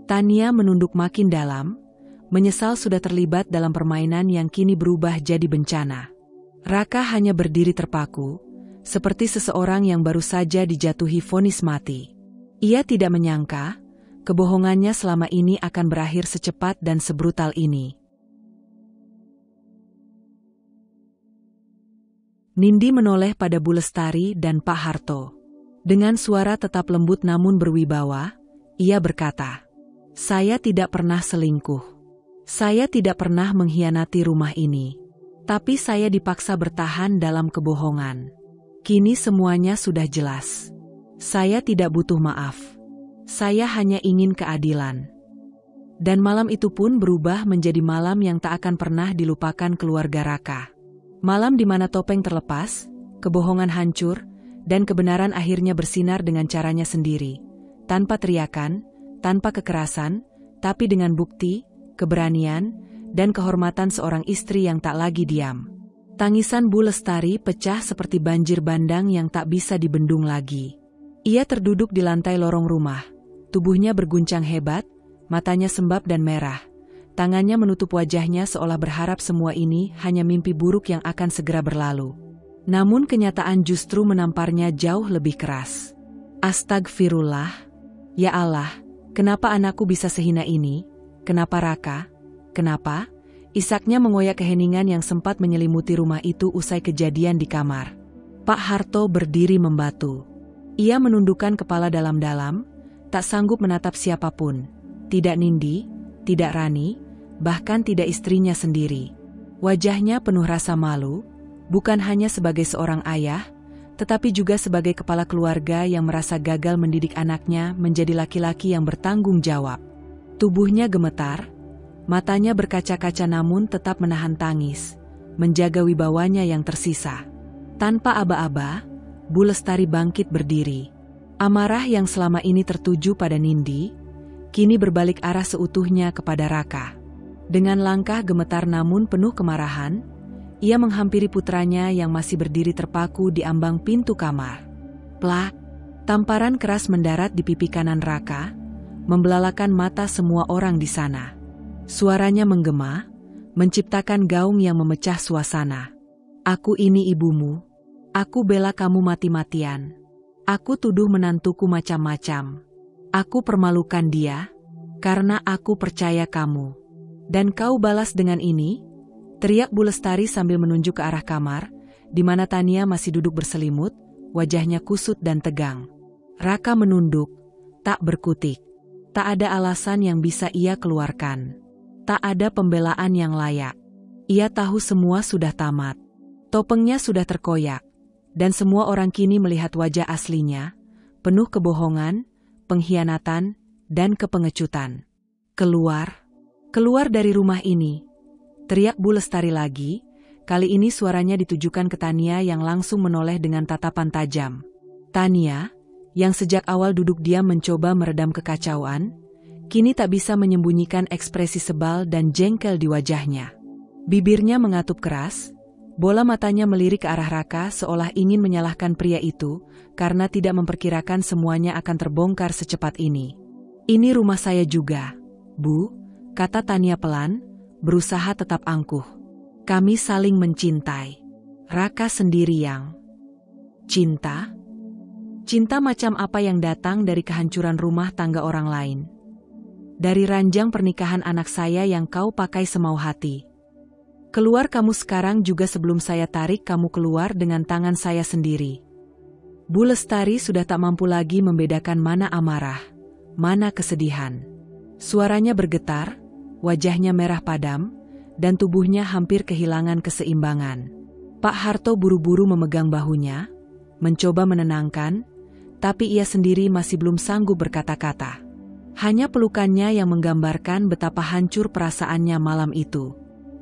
Tania menunduk makin dalam, menyesal sudah terlibat dalam permainan yang kini berubah jadi bencana. Raka hanya berdiri terpaku, seperti seseorang yang baru saja dijatuhi vonis mati. Ia tidak menyangka, kebohongannya selama ini akan berakhir secepat dan sebrutal ini. Nindi menoleh pada Bu Lestari dan Pak Harto. Dengan suara tetap lembut namun berwibawa, ia berkata, "Saya tidak pernah selingkuh. Saya tidak pernah mengkhianati rumah ini. Tapi saya dipaksa bertahan dalam kebohongan. Kini semuanya sudah jelas. Saya tidak butuh maaf. Saya hanya ingin keadilan." Dan malam itu pun berubah menjadi malam yang tak akan pernah dilupakan keluarga Raka. Malam di mana topeng terlepas, kebohongan hancur, Dan kebenaran akhirnya bersinar dengan caranya sendiri. Tanpa teriakan, tanpa kekerasan, tapi dengan bukti, keberanian, dan kehormatan seorang istri yang tak lagi diam. Tangisan Bu Lestari pecah seperti banjir bandang yang tak bisa dibendung lagi. Ia terduduk di lantai lorong rumah. Tubuhnya berguncang hebat, matanya sembab dan merah. Tangannya menutup wajahnya seolah berharap semua ini hanya mimpi buruk yang akan segera berlalu. Namun kenyataan justru menamparnya jauh lebih keras. Astagfirullah. Ya Allah, kenapa anakku bisa sehina ini? Kenapa Raka? Kenapa? Isaknya mengoyak keheningan yang sempat menyelimuti rumah itu usai kejadian di kamar. Pak Harto berdiri membatu. Ia menundukkan kepala dalam-dalam, tak sanggup menatap siapapun. Tidak Nindi, tidak Rani, bahkan tidak istrinya sendiri. Wajahnya penuh rasa malu, bukan hanya sebagai seorang ayah, tetapi juga sebagai kepala keluarga yang merasa gagal mendidik anaknya menjadi laki-laki yang bertanggung jawab. Tubuhnya gemetar, matanya berkaca-kaca namun tetap menahan tangis, menjaga wibawanya yang tersisa. Tanpa aba-aba, Bu Lestari bangkit berdiri. Amarah yang selama ini tertuju pada Nindi, kini berbalik arah seutuhnya kepada Raka. Dengan langkah gemetar namun penuh kemarahan, ia menghampiri putranya yang masih berdiri terpaku di ambang pintu kamar. Plak! Tamparan keras mendarat di pipi kanan Raka, membelalakan mata semua orang di sana. Suaranya menggema, menciptakan gaung yang memecah suasana. Aku ini ibumu. Aku bela kamu mati-matian. Aku tuduh menantuku macam-macam. Aku permalukan dia, karena aku percaya kamu. Dan kau balas dengan ini? Teriak Bu Lestari sambil menunjuk ke arah kamar, di mana Tania masih duduk berselimut, wajahnya kusut dan tegang. Raka menunduk, tak berkutik. Tak ada alasan yang bisa ia keluarkan. Tak ada pembelaan yang layak. Ia tahu semua sudah tamat. Topengnya sudah terkoyak, dan semua orang kini melihat wajah aslinya, penuh kebohongan, pengkhianatan, dan kepengecutan. Keluar dari rumah ini, teriak Bu Lestari lagi, kali ini suaranya ditujukan ke Tania yang langsung menoleh dengan tatapan tajam. Tania, yang sejak awal duduk diam mencoba meredam kekacauan, kini tak bisa menyembunyikan ekspresi sebal dan jengkel di wajahnya. Bibirnya mengatup keras, bola matanya melirik ke arah Raka seolah ingin menyalahkan pria itu, karena tidak memperkirakan semuanya akan terbongkar secepat ini. Ini rumah saya juga, Bu, kata Tania pelan, berusaha tetap angkuh. Kami saling mencintai. Raka sendiri yang cinta? Cinta macam apa yang datang dari kehancuran rumah tangga orang lain? Dari ranjang pernikahan anak saya yang kau pakai semau hati. Keluar kamu sekarang juga sebelum saya tarik kamu keluar dengan tangan saya sendiri. Bu Lestari sudah tak mampu lagi membedakan mana amarah, mana kesedihan. Suaranya bergetar, wajahnya merah padam, dan tubuhnya hampir kehilangan keseimbangan. Pak Harto buru-buru memegang bahunya, mencoba menenangkan, tapi ia sendiri masih belum sanggup berkata-kata. Hanya pelukannya yang menggambarkan betapa hancur perasaannya malam itu.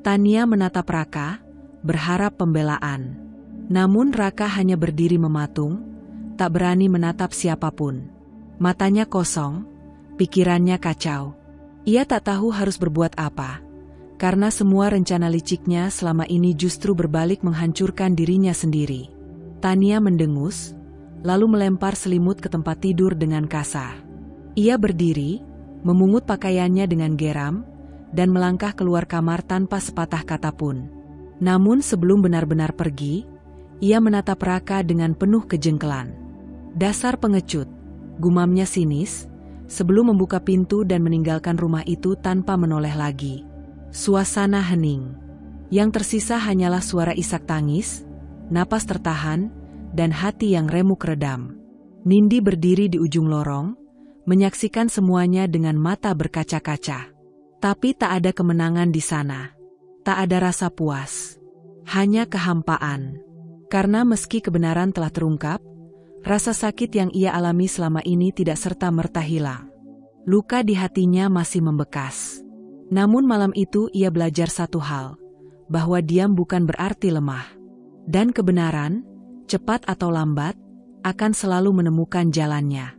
Tania menatap Raka, berharap pembelaan. Namun Raka hanya berdiri mematung, tak berani menatap siapapun. Matanya kosong, pikirannya kacau. Ia tak tahu harus berbuat apa, karena semua rencana liciknya selama ini justru berbalik menghancurkan dirinya sendiri. Tania mendengus, lalu melempar selimut ke tempat tidur dengan kasar. Ia berdiri, memungut pakaiannya dengan geram, dan melangkah keluar kamar tanpa sepatah kata pun. Namun sebelum benar-benar pergi, ia menatap Raka dengan penuh kejengkelan. Dasar pengecut, gumamnya sinis, sebelum membuka pintu dan meninggalkan rumah itu tanpa menoleh lagi. Suasana hening. Yang tersisa hanyalah suara isak tangis, napas tertahan, dan hati yang remuk redam. Nindi berdiri di ujung lorong, menyaksikan semuanya dengan mata berkaca-kaca. Tapi tak ada kemenangan di sana. Tak ada rasa puas. Hanya kehampaan. Karena meski kebenaran telah terungkap, rasa sakit yang ia alami selama ini tidak serta-merta hilang. Luka di hatinya masih membekas. Namun malam itu ia belajar satu hal, bahwa diam bukan berarti lemah. Dan kebenaran, cepat atau lambat, akan selalu menemukan jalannya.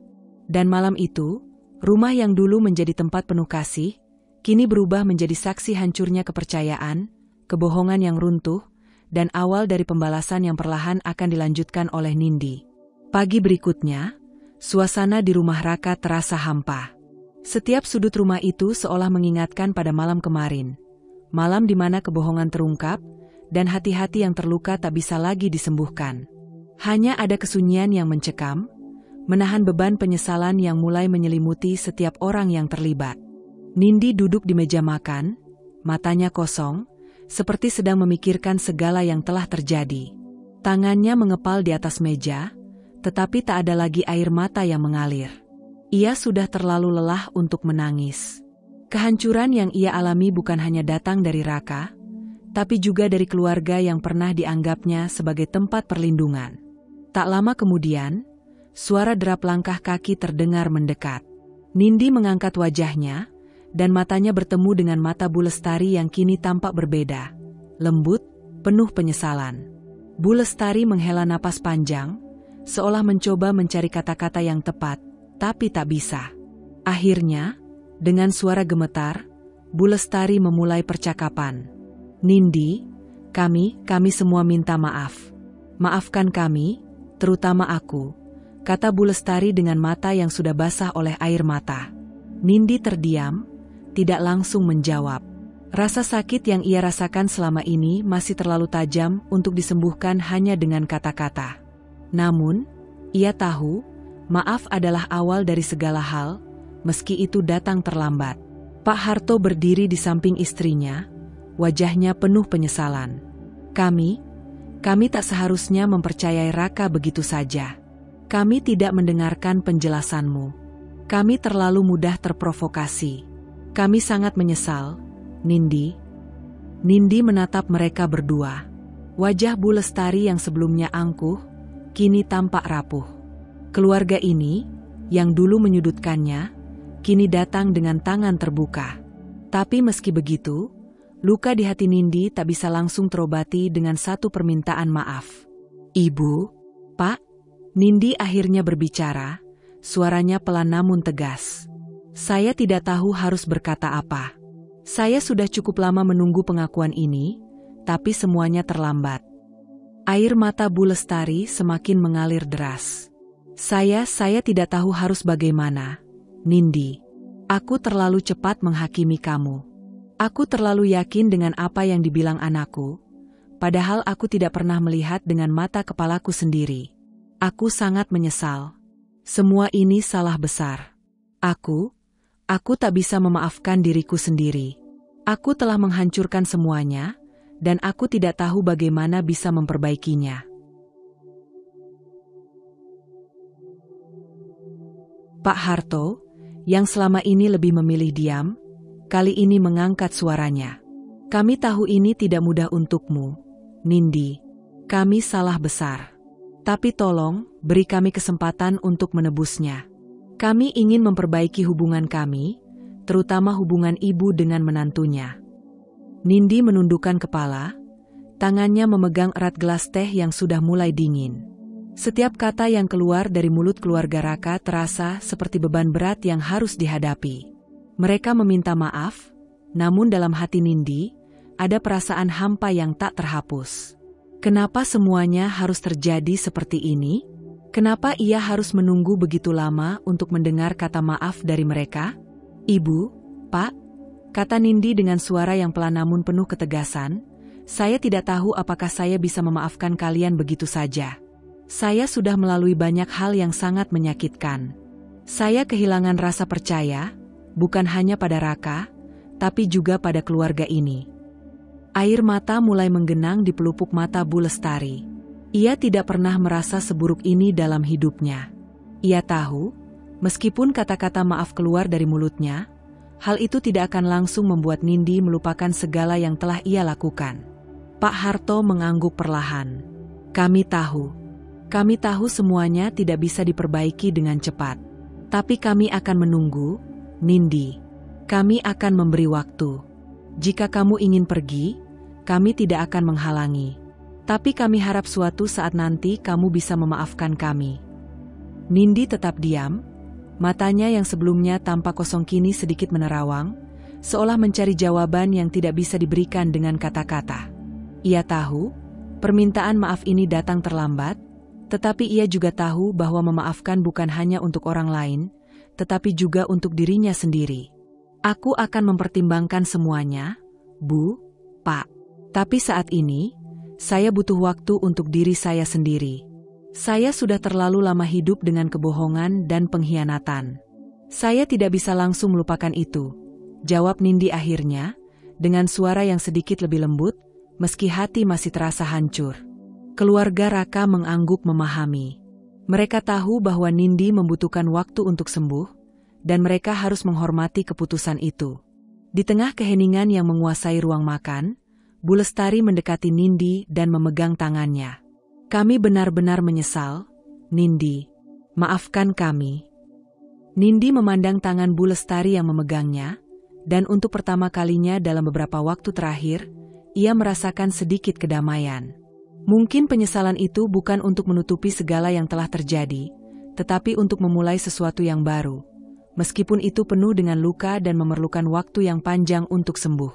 Dan malam itu, rumah yang dulu menjadi tempat penuh kasih, kini berubah menjadi saksi hancurnya kepercayaan, kebohongan yang runtuh, dan awal dari pembalasan yang perlahan akan dilanjutkan oleh Nindi. Pagi berikutnya, suasana di rumah Raka terasa hampa. Setiap sudut rumah itu seolah mengingatkan pada malam kemarin. Malam di mana kebohongan terungkap, dan hati-hati yang terluka tak bisa lagi disembuhkan. Hanya ada kesunyian yang mencekam, menahan beban penyesalan yang mulai menyelimuti setiap orang yang terlibat. Nindi duduk di meja makan, matanya kosong, seperti sedang memikirkan segala yang telah terjadi. Tangannya mengepal di atas meja, tetapi tak ada lagi air mata yang mengalir. Ia sudah terlalu lelah untuk menangis. Kehancuran yang ia alami bukan hanya datang dari Raka, tapi juga dari keluarga yang pernah dianggapnya sebagai tempat perlindungan. Tak lama kemudian, suara derap langkah kaki terdengar mendekat. Nindi mengangkat wajahnya, dan matanya bertemu dengan mata Bu Lestari yang kini tampak berbeda. Lembut, penuh penyesalan. Bu Lestari menghela napas panjang, seolah mencoba mencari kata-kata yang tepat, tapi tak bisa. Akhirnya, dengan suara gemetar, Bu Lestari memulai percakapan. Nindi, kami semua minta maaf. Maafkan kami, terutama aku, kata Bu Lestari dengan mata yang sudah basah oleh air mata. Nindi terdiam, tidak langsung menjawab. Rasa sakit yang ia rasakan selama ini masih terlalu tajam untuk disembuhkan hanya dengan kata-kata. Namun, ia tahu, maaf adalah awal dari segala hal, meski itu datang terlambat. Pak Harto berdiri di samping istrinya, wajahnya penuh penyesalan. Kami tak seharusnya mempercayai Raka begitu saja. Kami tidak mendengarkan penjelasanmu. Kami terlalu mudah terprovokasi. Kami sangat menyesal, Nindi. Nindi menatap mereka berdua. Wajah Bu Lestari yang sebelumnya angkuh, kini tampak rapuh. Keluarga ini, yang dulu menyudutkannya, kini datang dengan tangan terbuka. Tapi meski begitu, luka di hati Nindi tak bisa langsung terobati dengan satu permintaan maaf. Ibu, Pak, Nindi akhirnya berbicara, suaranya pelan namun tegas. Saya tidak tahu harus berkata apa. Saya sudah cukup lama menunggu pengakuan ini, tapi semuanya terlambat. Air mata Bu Lestari semakin mengalir deras. Saya tidak tahu harus bagaimana, Nindi. Aku terlalu cepat menghakimi kamu. Aku terlalu yakin dengan apa yang dibilang anakku, padahal aku tidak pernah melihat dengan mata kepalaku sendiri. Aku sangat menyesal. Semua ini salah besar. Aku tak bisa memaafkan diriku sendiri. Aku telah menghancurkan semuanya, dan aku tidak tahu bagaimana bisa memperbaikinya. Pak Harto, yang selama ini lebih memilih diam, kali ini mengangkat suaranya. Kami tahu ini tidak mudah untukmu, Nindi. Kami salah besar. Tapi tolong, beri kami kesempatan untuk menebusnya. Kami ingin memperbaiki hubungan kami, terutama hubungan ibu dengan menantunya. Nindi menundukkan kepala, tangannya memegang erat gelas teh yang sudah mulai dingin. Setiap kata yang keluar dari mulut keluarga Raka terasa seperti beban berat yang harus dihadapi. Mereka meminta maaf, namun dalam hati Nindi, ada perasaan hampa yang tak terhapus. Kenapa semuanya harus terjadi seperti ini? Kenapa ia harus menunggu begitu lama untuk mendengar kata maaf dari mereka? Ibu, Pak, kata Nindi dengan suara yang pelan namun penuh ketegasan, saya tidak tahu apakah saya bisa memaafkan kalian begitu saja. Saya sudah melalui banyak hal yang sangat menyakitkan. Saya kehilangan rasa percaya, bukan hanya pada Raka, tapi juga pada keluarga ini. Air mata mulai menggenang di pelupuk mata Bu Lestari. Ia tidak pernah merasa seburuk ini dalam hidupnya. Ia tahu, meskipun kata-kata maaf keluar dari mulutnya, hal itu tidak akan langsung membuat Nindi melupakan segala yang telah ia lakukan. Pak Harto mengangguk perlahan. Kami tahu semuanya tidak bisa diperbaiki dengan cepat. Tapi kami akan menunggu, Nindi. Kami akan memberi waktu. Jika kamu ingin pergi, kami tidak akan menghalangi. Tapi kami harap suatu saat nanti kamu bisa memaafkan kami. Nindi tetap diam, matanya yang sebelumnya tampak kosong kini sedikit menerawang, seolah mencari jawaban yang tidak bisa diberikan dengan kata-kata. Ia tahu, permintaan maaf ini datang terlambat, tetapi ia juga tahu bahwa memaafkan bukan hanya untuk orang lain, tetapi juga untuk dirinya sendiri. Aku akan mempertimbangkan semuanya, Bu, Pak. Tapi saat ini, saya butuh waktu untuk diri saya sendiri. Saya sudah terlalu lama hidup dengan kebohongan dan pengkhianatan. Saya tidak bisa langsung melupakan itu, jawab Nindi akhirnya, dengan suara yang sedikit lebih lembut, meski hati masih terasa hancur. Keluarga Raka mengangguk memahami. Mereka tahu bahwa Nindi membutuhkan waktu untuk sembuh, dan mereka harus menghormati keputusan itu. Di tengah keheningan yang menguasai ruang makan, Bu Lestari mendekati Nindi dan memegang tangannya. Kami benar-benar menyesal, Nindi. Maafkan kami. Nindi memandang tangan Bu Lestari yang memegangnya, dan untuk pertama kalinya dalam beberapa waktu terakhir, ia merasakan sedikit kedamaian. Mungkin penyesalan itu bukan untuk menutupi segala yang telah terjadi, tetapi untuk memulai sesuatu yang baru. Meskipun itu penuh dengan luka dan memerlukan waktu yang panjang untuk sembuh.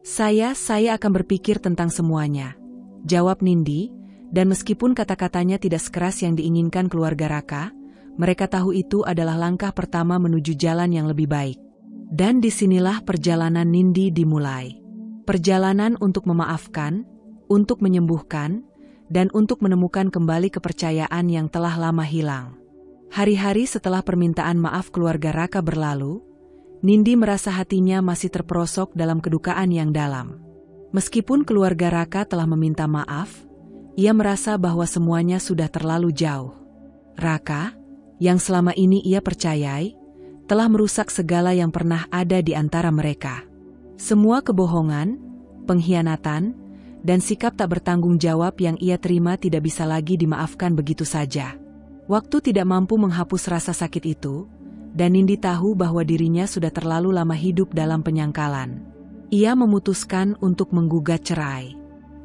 Saya akan berpikir tentang semuanya, jawab Nindi, dan meskipun kata-katanya tidak sekeras yang diinginkan keluarga Raka, mereka tahu itu adalah langkah pertama menuju jalan yang lebih baik. Dan disinilah perjalanan Nindi dimulai. Perjalanan untuk memaafkan, untuk menyembuhkan, dan untuk menemukan kembali kepercayaan yang telah lama hilang. Hari-hari setelah permintaan maaf keluarga Raka berlalu, Nindi merasa hatinya masih terperosok dalam kedukaan yang dalam. Meskipun keluarga Raka telah meminta maaf, ia merasa bahwa semuanya sudah terlalu jauh. Raka, yang selama ini ia percayai, telah merusak segala yang pernah ada di antara mereka. Semua kebohongan, pengkhianatan, dan sikap tak bertanggung jawab yang ia terima tidak bisa lagi dimaafkan begitu saja. Waktu tidak mampu menghapus rasa sakit itu, dan Nindi tahu bahwa dirinya sudah terlalu lama hidup dalam penyangkalan. Ia memutuskan untuk menggugat cerai.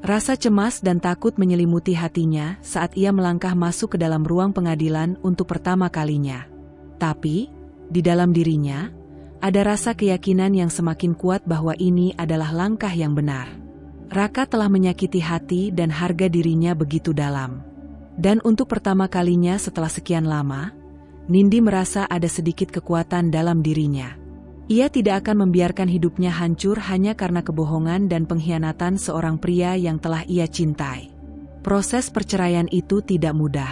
Rasa cemas dan takut menyelimuti hatinya saat ia melangkah masuk ke dalam ruang pengadilan untuk pertama kalinya. Tapi, di dalam dirinya, ada rasa keyakinan yang semakin kuat bahwa ini adalah langkah yang benar. Raka telah menyakiti hati dan harga dirinya begitu dalam. Dan untuk pertama kalinya setelah sekian lama, Nindi merasa ada sedikit kekuatan dalam dirinya. Ia tidak akan membiarkan hidupnya hancur hanya karena kebohongan dan pengkhianatan seorang pria yang telah ia cintai. Proses perceraian itu tidak mudah.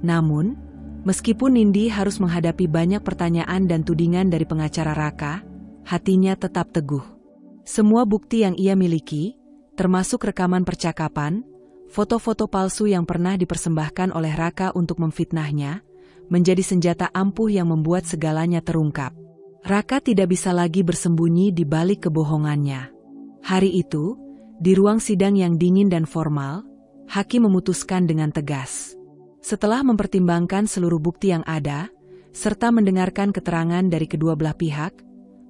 Namun, meskipun Nindi harus menghadapi banyak pertanyaan dan tudingan dari pengacara Raka, hatinya tetap teguh. Semua bukti yang ia miliki, termasuk rekaman percakapan, foto-foto palsu yang pernah dipersembahkan oleh Raka untuk memfitnahnya, menjadi senjata ampuh yang membuat segalanya terungkap. Raka tidak bisa lagi bersembunyi di balik kebohongannya. Hari itu, di ruang sidang yang dingin dan formal, hakim memutuskan dengan tegas. Setelah mempertimbangkan seluruh bukti yang ada, serta mendengarkan keterangan dari kedua belah pihak,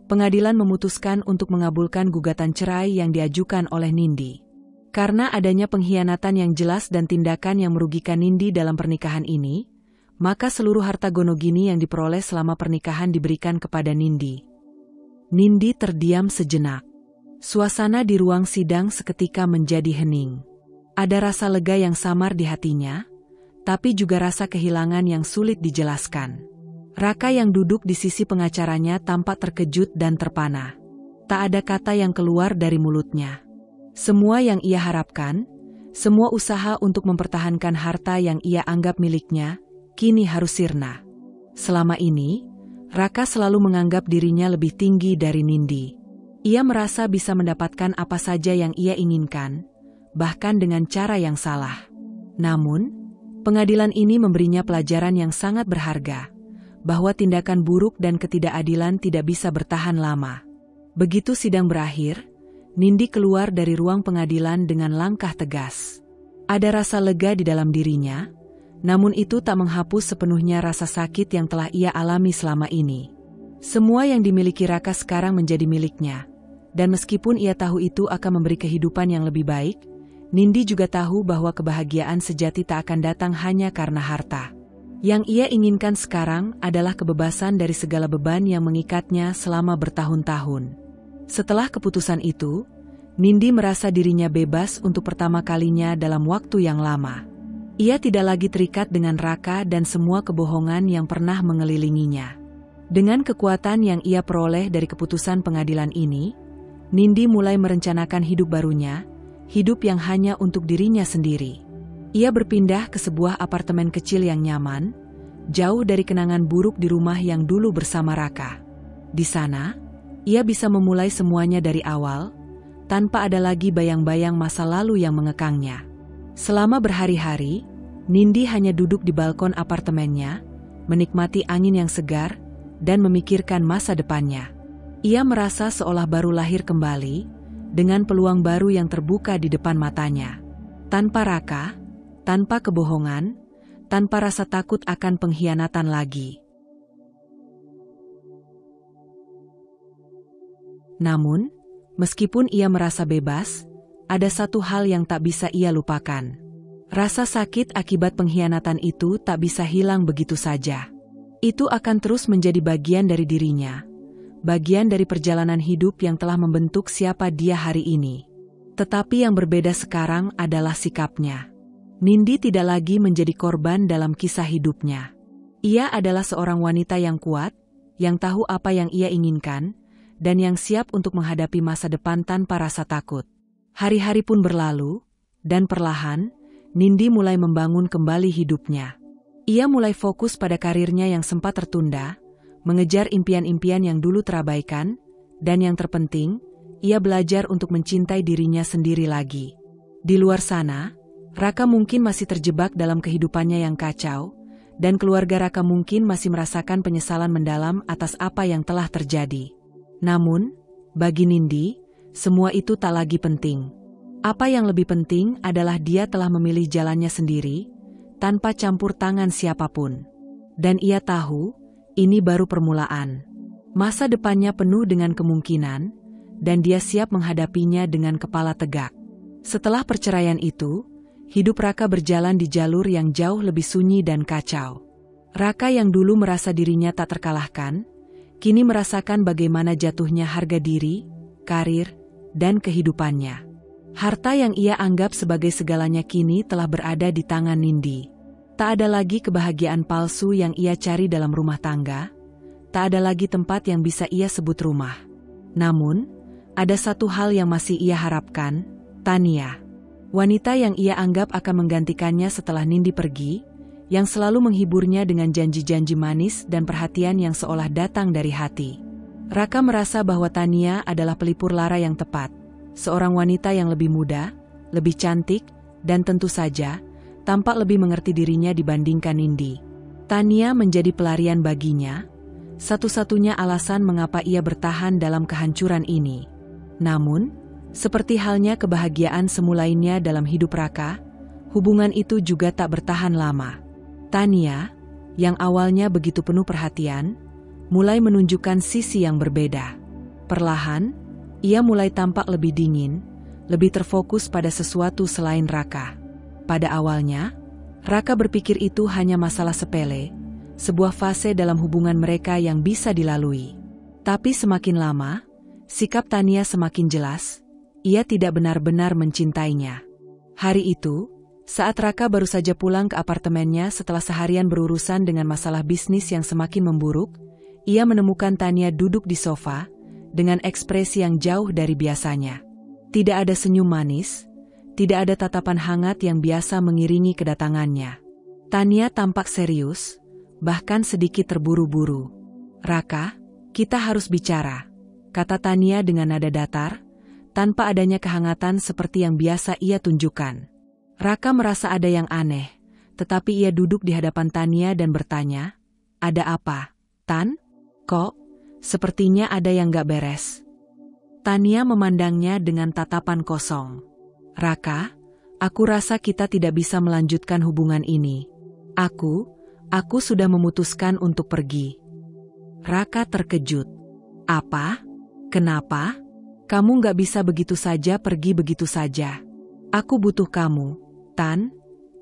pengadilan memutuskan untuk mengabulkan gugatan cerai yang diajukan oleh Nindi. Karena adanya pengkhianatan yang jelas dan tindakan yang merugikan Nindi dalam pernikahan ini, maka seluruh harta gonogini yang diperoleh selama pernikahan diberikan kepada Nindi. Nindi terdiam sejenak. Suasana di ruang sidang seketika menjadi hening. Ada rasa lega yang samar di hatinya, tapi juga rasa kehilangan yang sulit dijelaskan. Raka yang duduk di sisi pengacaranya tampak terkejut dan terpana. Tak ada kata yang keluar dari mulutnya. Semua yang ia harapkan, semua usaha untuk mempertahankan harta yang ia anggap miliknya, kini harus sirna. Selama ini, Raka selalu menganggap dirinya lebih tinggi dari Nindi. Ia merasa bisa mendapatkan apa saja yang ia inginkan, bahkan dengan cara yang salah. Namun, pengadilan ini memberinya pelajaran yang sangat berharga, bahwa tindakan buruk dan ketidakadilan tidak bisa bertahan lama. Begitu sidang berakhir, Nindi keluar dari ruang pengadilan dengan langkah tegas. Ada rasa lega di dalam dirinya, namun itu tak menghapus sepenuhnya rasa sakit yang telah ia alami selama ini. Semua yang dimiliki Raka sekarang menjadi miliknya, dan meskipun ia tahu itu akan memberi kehidupan yang lebih baik, Nindi juga tahu bahwa kebahagiaan sejati tak akan datang hanya karena harta. Yang ia inginkan sekarang adalah kebebasan dari segala beban yang mengikatnya selama bertahun-tahun. Setelah keputusan itu, Nindi merasa dirinya bebas untuk pertama kalinya dalam waktu yang lama. Ia tidak lagi terikat dengan Raka dan semua kebohongan yang pernah mengelilinginya. Dengan kekuatan yang ia peroleh dari keputusan pengadilan ini, Nindi mulai merencanakan hidup barunya, hidup yang hanya untuk dirinya sendiri. Ia berpindah ke sebuah apartemen kecil yang nyaman, jauh dari kenangan buruk di rumah yang dulu bersama Raka. Di sana, ia bisa memulai semuanya dari awal, tanpa ada lagi bayang-bayang masa lalu yang mengekangnya. Selama berhari-hari, Nindi hanya duduk di balkon apartemennya, menikmati angin yang segar, dan memikirkan masa depannya. Ia merasa seolah baru lahir kembali, dengan peluang baru yang terbuka di depan matanya. Tanpa Raka, tanpa kebohongan, tanpa rasa takut akan pengkhianatan lagi. Namun, meskipun ia merasa bebas, ada satu hal yang tak bisa ia lupakan. Rasa sakit akibat pengkhianatan itu tak bisa hilang begitu saja. Itu akan terus menjadi bagian dari dirinya, bagian dari perjalanan hidup yang telah membentuk siapa dia hari ini. Tetapi yang berbeda sekarang adalah sikapnya. Nindi tidak lagi menjadi korban dalam kisah hidupnya. Ia adalah seorang wanita yang kuat, yang tahu apa yang ia inginkan, dan yang siap untuk menghadapi masa depan tanpa rasa takut. Hari-hari pun berlalu, dan perlahan, Nindi mulai membangun kembali hidupnya. Ia mulai fokus pada karirnya yang sempat tertunda, mengejar impian-impian yang dulu terabaikan, dan yang terpenting, ia belajar untuk mencintai dirinya sendiri lagi. Di luar sana, Raka mungkin masih terjebak dalam kehidupannya yang kacau, dan keluarga Raka mungkin masih merasakan penyesalan mendalam atas apa yang telah terjadi. Namun, bagi Nindi, semua itu tak lagi penting. Apa yang lebih penting adalah dia telah memilih jalannya sendiri, tanpa campur tangan siapapun. Dan ia tahu, ini baru permulaan. Masa depannya penuh dengan kemungkinan, dan dia siap menghadapinya dengan kepala tegak. Setelah perceraian itu, hidup Raka berjalan di jalur yang jauh lebih sunyi dan kacau. Raka yang dulu merasa dirinya tak terkalahkan, kini merasakan bagaimana jatuhnya harga diri, karir, dan kehidupannya. Harta yang ia anggap sebagai segalanya kini telah berada di tangan Nindi. Tak ada lagi kebahagiaan palsu yang ia cari dalam rumah tangga, tak ada lagi tempat yang bisa ia sebut rumah. Namun, ada satu hal yang masih ia harapkan, Tania. Wanita yang ia anggap akan menggantikannya setelah Nindi pergi, yang selalu menghiburnya dengan janji-janji manis dan perhatian yang seolah datang dari hati. Raka merasa bahwa Tania adalah pelipur lara yang tepat. Seorang wanita yang lebih muda, lebih cantik, dan tentu saja, tampak lebih mengerti dirinya dibandingkan Nindi. Tania menjadi pelarian baginya, satu-satunya alasan mengapa ia bertahan dalam kehancuran ini. Namun, seperti halnya kebahagiaan semu lainnya dalam hidup Raka, hubungan itu juga tak bertahan lama. Tania, yang awalnya begitu penuh perhatian, mulai menunjukkan sisi yang berbeda. Perlahan, ia mulai tampak lebih dingin, lebih terfokus pada sesuatu selain Raka. Pada awalnya, Raka berpikir itu hanya masalah sepele, sebuah fase dalam hubungan mereka yang bisa dilalui. Tapi semakin lama, sikap Tania semakin jelas, ia tidak benar-benar mencintainya. Hari itu, saat Raka baru saja pulang ke apartemennya setelah seharian berurusan dengan masalah bisnis yang semakin memburuk, ia menemukan Tania duduk di sofa, dengan ekspresi yang jauh dari biasanya. Tidak ada senyum manis, tidak ada tatapan hangat yang biasa mengiringi kedatangannya. Tania tampak serius, bahkan sedikit terburu-buru. "Raka, kita harus bicara," kata Tania dengan nada datar, tanpa adanya kehangatan seperti yang biasa ia tunjukkan. Raka merasa ada yang aneh, tetapi ia duduk di hadapan Tania dan bertanya, "Ada apa, Tan? Kok? Sepertinya ada yang gak beres." Tania memandangnya dengan tatapan kosong. "Raka, aku rasa kita tidak bisa melanjutkan hubungan ini. Aku sudah memutuskan untuk pergi." Raka terkejut. "Apa? Kenapa? Kamu gak bisa begitu saja pergi begitu saja. Aku butuh kamu, Tan,"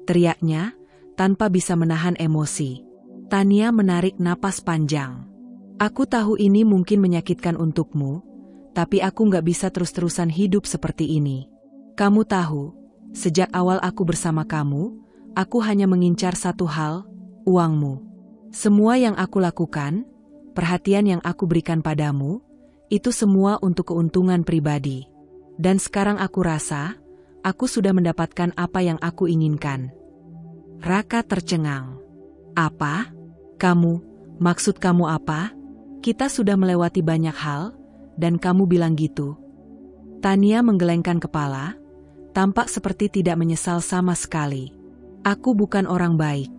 teriaknya, tanpa bisa menahan emosi. Tania menarik napas panjang. Aku tahu ini mungkin menyakitkan untukmu, tapi aku nggak bisa terus-terusan hidup seperti ini. Kamu tahu, sejak awal aku bersama kamu, aku hanya mengincar satu hal, uangmu. Semua yang aku lakukan, perhatian yang aku berikan padamu, itu semua untuk keuntungan pribadi. Dan sekarang aku rasa, aku sudah mendapatkan apa yang aku inginkan. Raka tercengang. Apa? Maksud kamu apa? Kita sudah melewati banyak hal, dan kamu bilang gitu. Tania menggelengkan kepala, tampak seperti tidak menyesal sama sekali. Aku bukan orang baik,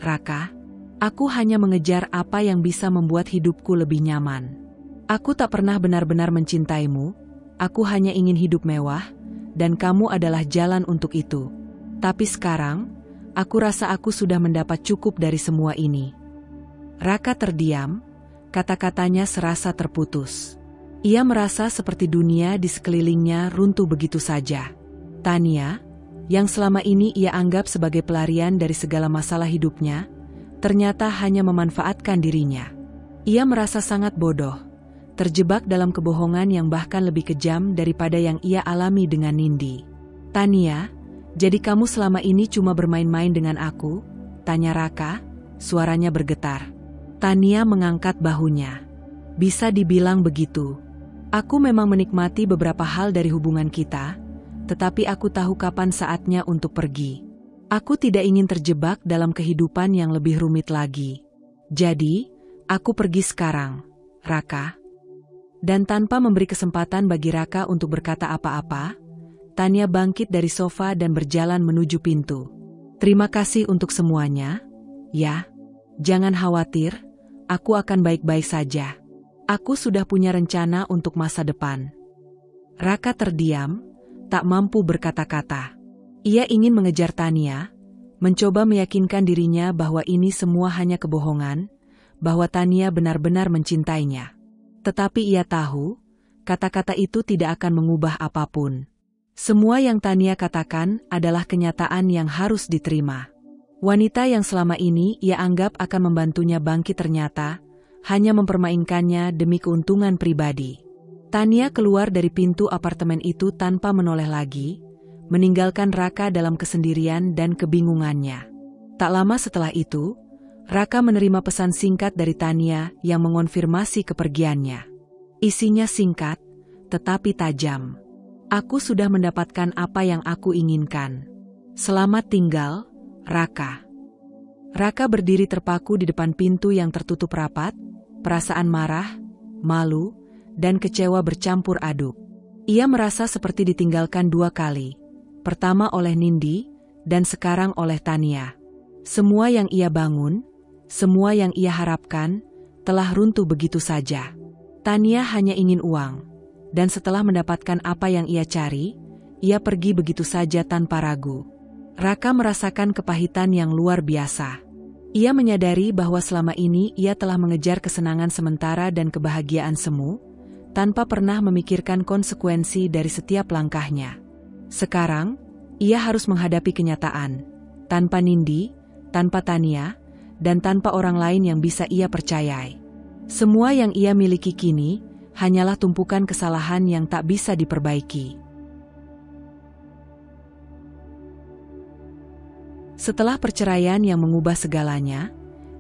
Raka. Aku hanya mengejar apa yang bisa membuat hidupku lebih nyaman. Aku tak pernah benar-benar mencintaimu, aku hanya ingin hidup mewah, dan kamu adalah jalan untuk itu. Tapi sekarang, aku rasa aku sudah mendapat cukup dari semua ini. Raka terdiam, kata-katanya serasa terputus. Ia merasa seperti dunia di sekelilingnya runtuh begitu saja. Tania, yang selama ini ia anggap sebagai pelarian dari segala masalah hidupnya, ternyata hanya memanfaatkan dirinya. Ia merasa sangat bodoh, terjebak dalam kebohongan yang bahkan lebih kejam daripada yang ia alami dengan Nindi. Tania, jadi kamu selama ini cuma bermain-main dengan aku? Tanya Raka, suaranya bergetar. Tania mengangkat bahunya. Bisa dibilang begitu. Aku memang menikmati beberapa hal dari hubungan kita, tetapi aku tahu kapan saatnya untuk pergi. Aku tidak ingin terjebak dalam kehidupan yang lebih rumit lagi. Jadi, aku pergi sekarang, Raka. Dan tanpa memberi kesempatan bagi Raka untuk berkata apa-apa, Tania bangkit dari sofa dan berjalan menuju pintu. Terima kasih untuk semuanya, ya. Jangan khawatir, aku akan baik-baik saja. Aku sudah punya rencana untuk masa depan. Raka terdiam, tak mampu berkata-kata. Ia ingin mengejar Tania, mencoba meyakinkan dirinya bahwa ini semua hanya kebohongan, bahwa Tania benar-benar mencintainya. Tetapi ia tahu, kata-kata itu tidak akan mengubah apapun. Semua yang Tania katakan adalah kenyataan yang harus diterima. Wanita yang selama ini ia anggap akan membantunya bangkit ternyata hanya mempermainkannya demi keuntungan pribadi. Tania keluar dari pintu apartemen itu tanpa menoleh lagi, meninggalkan Raka dalam kesendirian dan kebingungannya. Tak lama setelah itu, Raka menerima pesan singkat dari Tania yang mengonfirmasi kepergiannya. Isinya singkat, tetapi tajam. Aku sudah mendapatkan apa yang aku inginkan. Selamat tinggal, Raka. Raka berdiri terpaku di depan pintu yang tertutup rapat, perasaan marah, malu, dan kecewa bercampur aduk. Ia merasa seperti ditinggalkan dua kali. Pertama oleh Nindi, dan sekarang oleh Tania. Semua yang ia bangun, semua yang ia harapkan, telah runtuh begitu saja. Tania hanya ingin uang, dan setelah mendapatkan apa yang ia cari, ia pergi begitu saja tanpa ragu. Raka merasakan kepahitan yang luar biasa. Ia menyadari bahwa selama ini ia telah mengejar kesenangan sementara dan kebahagiaan semu, tanpa pernah memikirkan konsekuensi dari setiap langkahnya. Sekarang, ia harus menghadapi kenyataan, tanpa Nindi, tanpa Tania, dan tanpa orang lain yang bisa ia percayai. Semua yang ia miliki kini, hanyalah tumpukan kesalahan yang tak bisa diperbaiki. Setelah perceraian yang mengubah segalanya,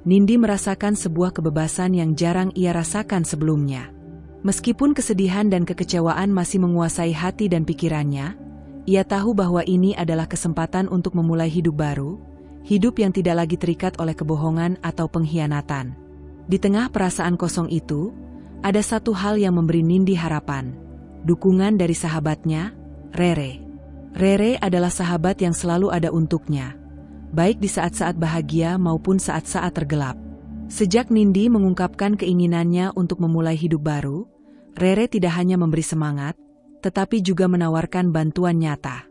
Nindi merasakan sebuah kebebasan yang jarang ia rasakan sebelumnya. Meskipun kesedihan dan kekecewaan masih menguasai hati dan pikirannya, ia tahu bahwa ini adalah kesempatan untuk memulai hidup baru, hidup yang tidak lagi terikat oleh kebohongan atau pengkhianatan. Di tengah perasaan kosong itu, ada satu hal yang memberi Nindi harapan, dukungan dari sahabatnya, Rere. Rere adalah sahabat yang selalu ada untuknya, baik di saat-saat bahagia maupun saat-saat tergelap. Sejak Nindi mengungkapkan keinginannya untuk memulai hidup baru, Rere tidak hanya memberi semangat, tetapi juga menawarkan bantuan nyata.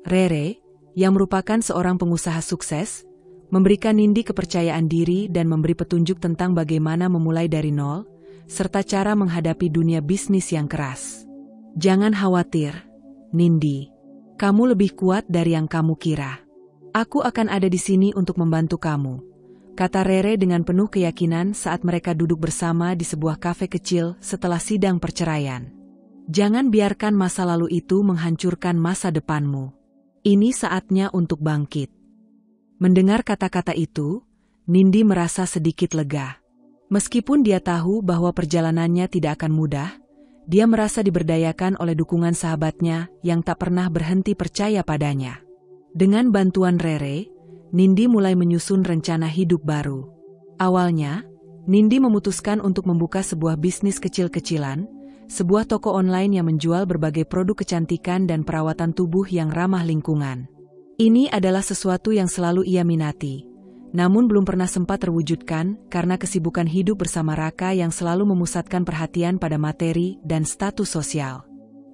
Rere, yang merupakan seorang pengusaha sukses, memberikan Nindi kepercayaan diri dan memberi petunjuk tentang bagaimana memulai dari nol, serta cara menghadapi dunia bisnis yang keras. Jangan khawatir, Nindi. Kamu lebih kuat dari yang kamu kira. Aku akan ada di sini untuk membantu kamu, kata Rere dengan penuh keyakinan saat mereka duduk bersama di sebuah kafe kecil setelah sidang perceraian. Jangan biarkan masa lalu itu menghancurkan masa depanmu. Ini saatnya untuk bangkit. Mendengar kata-kata itu, Nindi merasa sedikit lega. Meskipun dia tahu bahwa perjalanannya tidak akan mudah, dia merasa diberdayakan oleh dukungan sahabatnya yang tak pernah berhenti percaya padanya. Dengan bantuan Rere, Nindi mulai menyusun rencana hidup baru. Awalnya, Nindi memutuskan untuk membuka sebuah bisnis kecil-kecilan, sebuah toko online yang menjual berbagai produk kecantikan dan perawatan tubuh yang ramah lingkungan. Ini adalah sesuatu yang selalu ia minati, namun belum pernah sempat terwujudkan karena kesibukan hidup bersama Raka yang selalu memusatkan perhatian pada materi dan status sosial.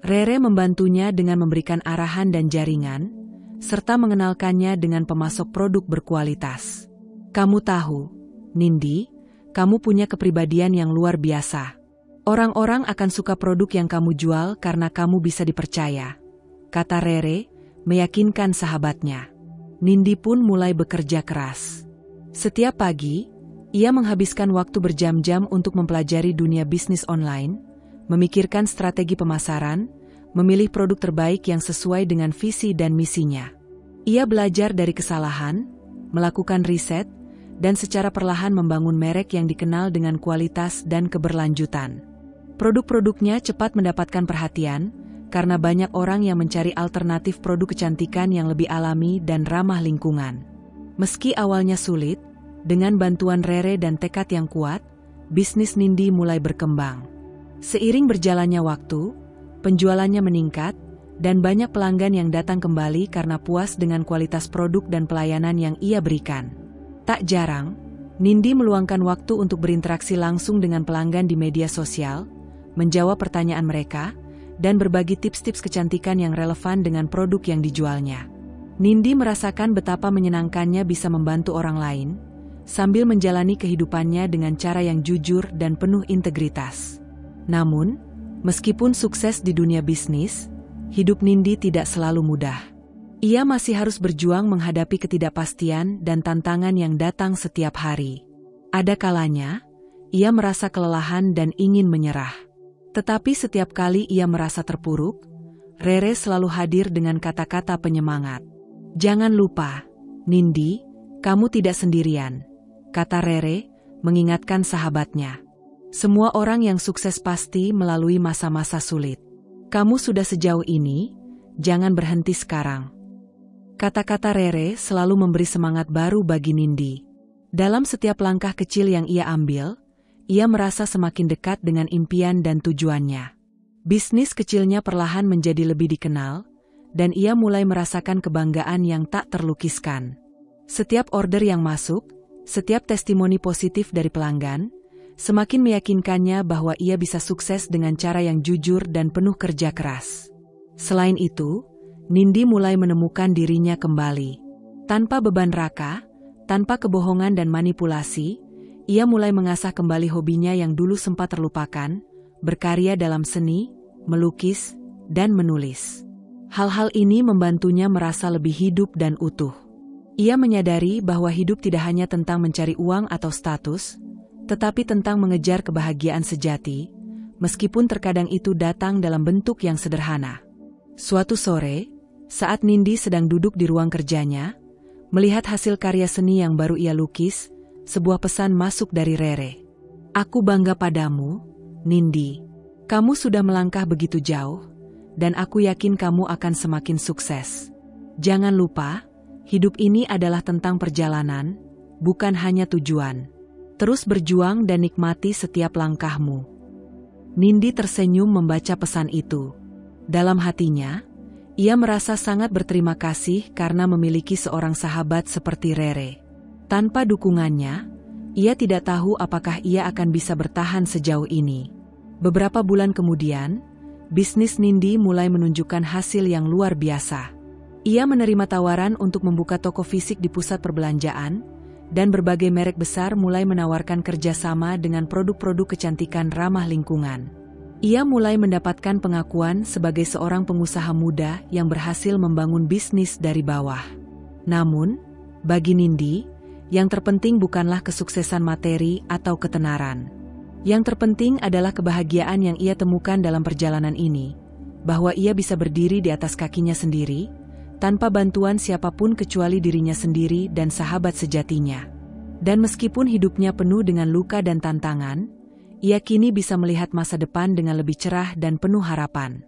Rere membantunya dengan memberikan arahan dan jaringan, serta mengenalkannya dengan pemasok produk berkualitas. Kamu tahu, Nindi, kamu punya kepribadian yang luar biasa. Orang-orang akan suka produk yang kamu jual karena kamu bisa dipercaya, kata Rere, meyakinkan sahabatnya. Nindi pun mulai bekerja keras. Setiap pagi, ia menghabiskan waktu berjam-jam untuk mempelajari dunia bisnis online, memikirkan strategi pemasaran, memilih produk terbaik yang sesuai dengan visi dan misinya. Ia belajar dari kesalahan, melakukan riset, dan secara perlahan membangun merek yang dikenal dengan kualitas dan keberlanjutan. Produk-produknya cepat mendapatkan perhatian, karena banyak orang yang mencari alternatif produk kecantikan yang lebih alami dan ramah lingkungan. Meski awalnya sulit, dengan bantuan Rere dan tekad yang kuat, bisnis Nindi mulai berkembang. Seiring berjalannya waktu, penjualannya meningkat, dan banyak pelanggan yang datang kembali karena puas dengan kualitas produk dan pelayanan yang ia berikan. Tak jarang, Nindi meluangkan waktu untuk berinteraksi langsung dengan pelanggan di media sosial, menjawab pertanyaan mereka, dan berbagi tips-tips kecantikan yang relevan dengan produk yang dijualnya. Nindi merasakan betapa menyenangkannya bisa membantu orang lain, sambil menjalani kehidupannya dengan cara yang jujur dan penuh integritas. Namun, meskipun sukses di dunia bisnis, hidup Nindi tidak selalu mudah. Ia masih harus berjuang menghadapi ketidakpastian dan tantangan yang datang setiap hari. Ada kalanya, ia merasa kelelahan dan ingin menyerah. Tetapi setiap kali ia merasa terpuruk, Rere selalu hadir dengan kata-kata penyemangat. Jangan lupa, Nindi, kamu tidak sendirian, kata Rere, mengingatkan sahabatnya. Semua orang yang sukses pasti melalui masa-masa sulit. Kamu sudah sejauh ini, jangan berhenti sekarang. Kata-kata Rere selalu memberi semangat baru bagi Nindi. Dalam setiap langkah kecil yang ia ambil, ia merasa semakin dekat dengan impian dan tujuannya. Bisnis kecilnya perlahan menjadi lebih dikenal, dan ia mulai merasakan kebanggaan yang tak terlukiskan. Setiap order yang masuk, setiap testimoni positif dari pelanggan, semakin meyakinkannya bahwa ia bisa sukses dengan cara yang jujur dan penuh kerja keras. Selain itu, Nindi mulai menemukan dirinya kembali. Tanpa beban Raka, tanpa kebohongan dan manipulasi, ia mulai mengasah kembali hobinya yang dulu sempat terlupakan, berkarya dalam seni, melukis, dan menulis. Hal-hal ini membantunya merasa lebih hidup dan utuh. Ia menyadari bahwa hidup tidak hanya tentang mencari uang atau status, tetapi tentang mengejar kebahagiaan sejati, meskipun terkadang itu datang dalam bentuk yang sederhana. Suatu sore, saat Nindi sedang duduk di ruang kerjanya, melihat hasil karya seni yang baru ia lukis, sebuah pesan masuk dari Rere. Aku bangga padamu, Nindi. Kamu sudah melangkah begitu jauh, dan aku yakin kamu akan semakin sukses. Jangan lupa, hidup ini adalah tentang perjalanan, bukan hanya tujuan. Terus berjuang dan nikmati setiap langkahmu. Nindi tersenyum membaca pesan itu. Dalam hatinya, ia merasa sangat berterima kasih karena memiliki seorang sahabat seperti Rere. Tanpa dukungannya, ia tidak tahu apakah ia akan bisa bertahan sejauh ini. Beberapa bulan kemudian, bisnis Nindi mulai menunjukkan hasil yang luar biasa. Ia menerima tawaran untuk membuka toko fisik di pusat perbelanjaan, dan berbagai merek besar mulai menawarkan kerjasama dengan produk-produk kecantikan ramah lingkungan. Ia mulai mendapatkan pengakuan sebagai seorang pengusaha muda yang berhasil membangun bisnis dari bawah. Namun, bagi Nindi, yang terpenting bukanlah kesuksesan materi atau ketenaran. Yang terpenting adalah kebahagiaan yang ia temukan dalam perjalanan ini, bahwa ia bisa berdiri di atas kakinya sendiri, tanpa bantuan siapapun kecuali dirinya sendiri dan sahabat sejatinya. Dan meskipun hidupnya penuh dengan luka dan tantangan, ia kini bisa melihat masa depan dengan lebih cerah dan penuh harapan.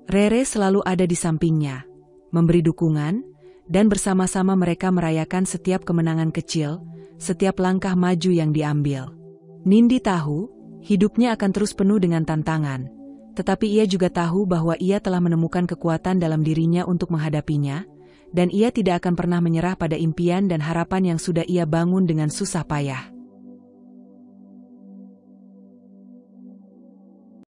Rere selalu ada di sampingnya, memberi dukungan, dan bersama-sama mereka merayakan setiap kemenangan kecil, setiap langkah maju yang diambil. Nindi tahu, hidupnya akan terus penuh dengan tantangan, tetapi ia juga tahu bahwa ia telah menemukan kekuatan dalam dirinya untuk menghadapinya, dan ia tidak akan pernah menyerah pada impian dan harapan yang sudah ia bangun dengan susah payah.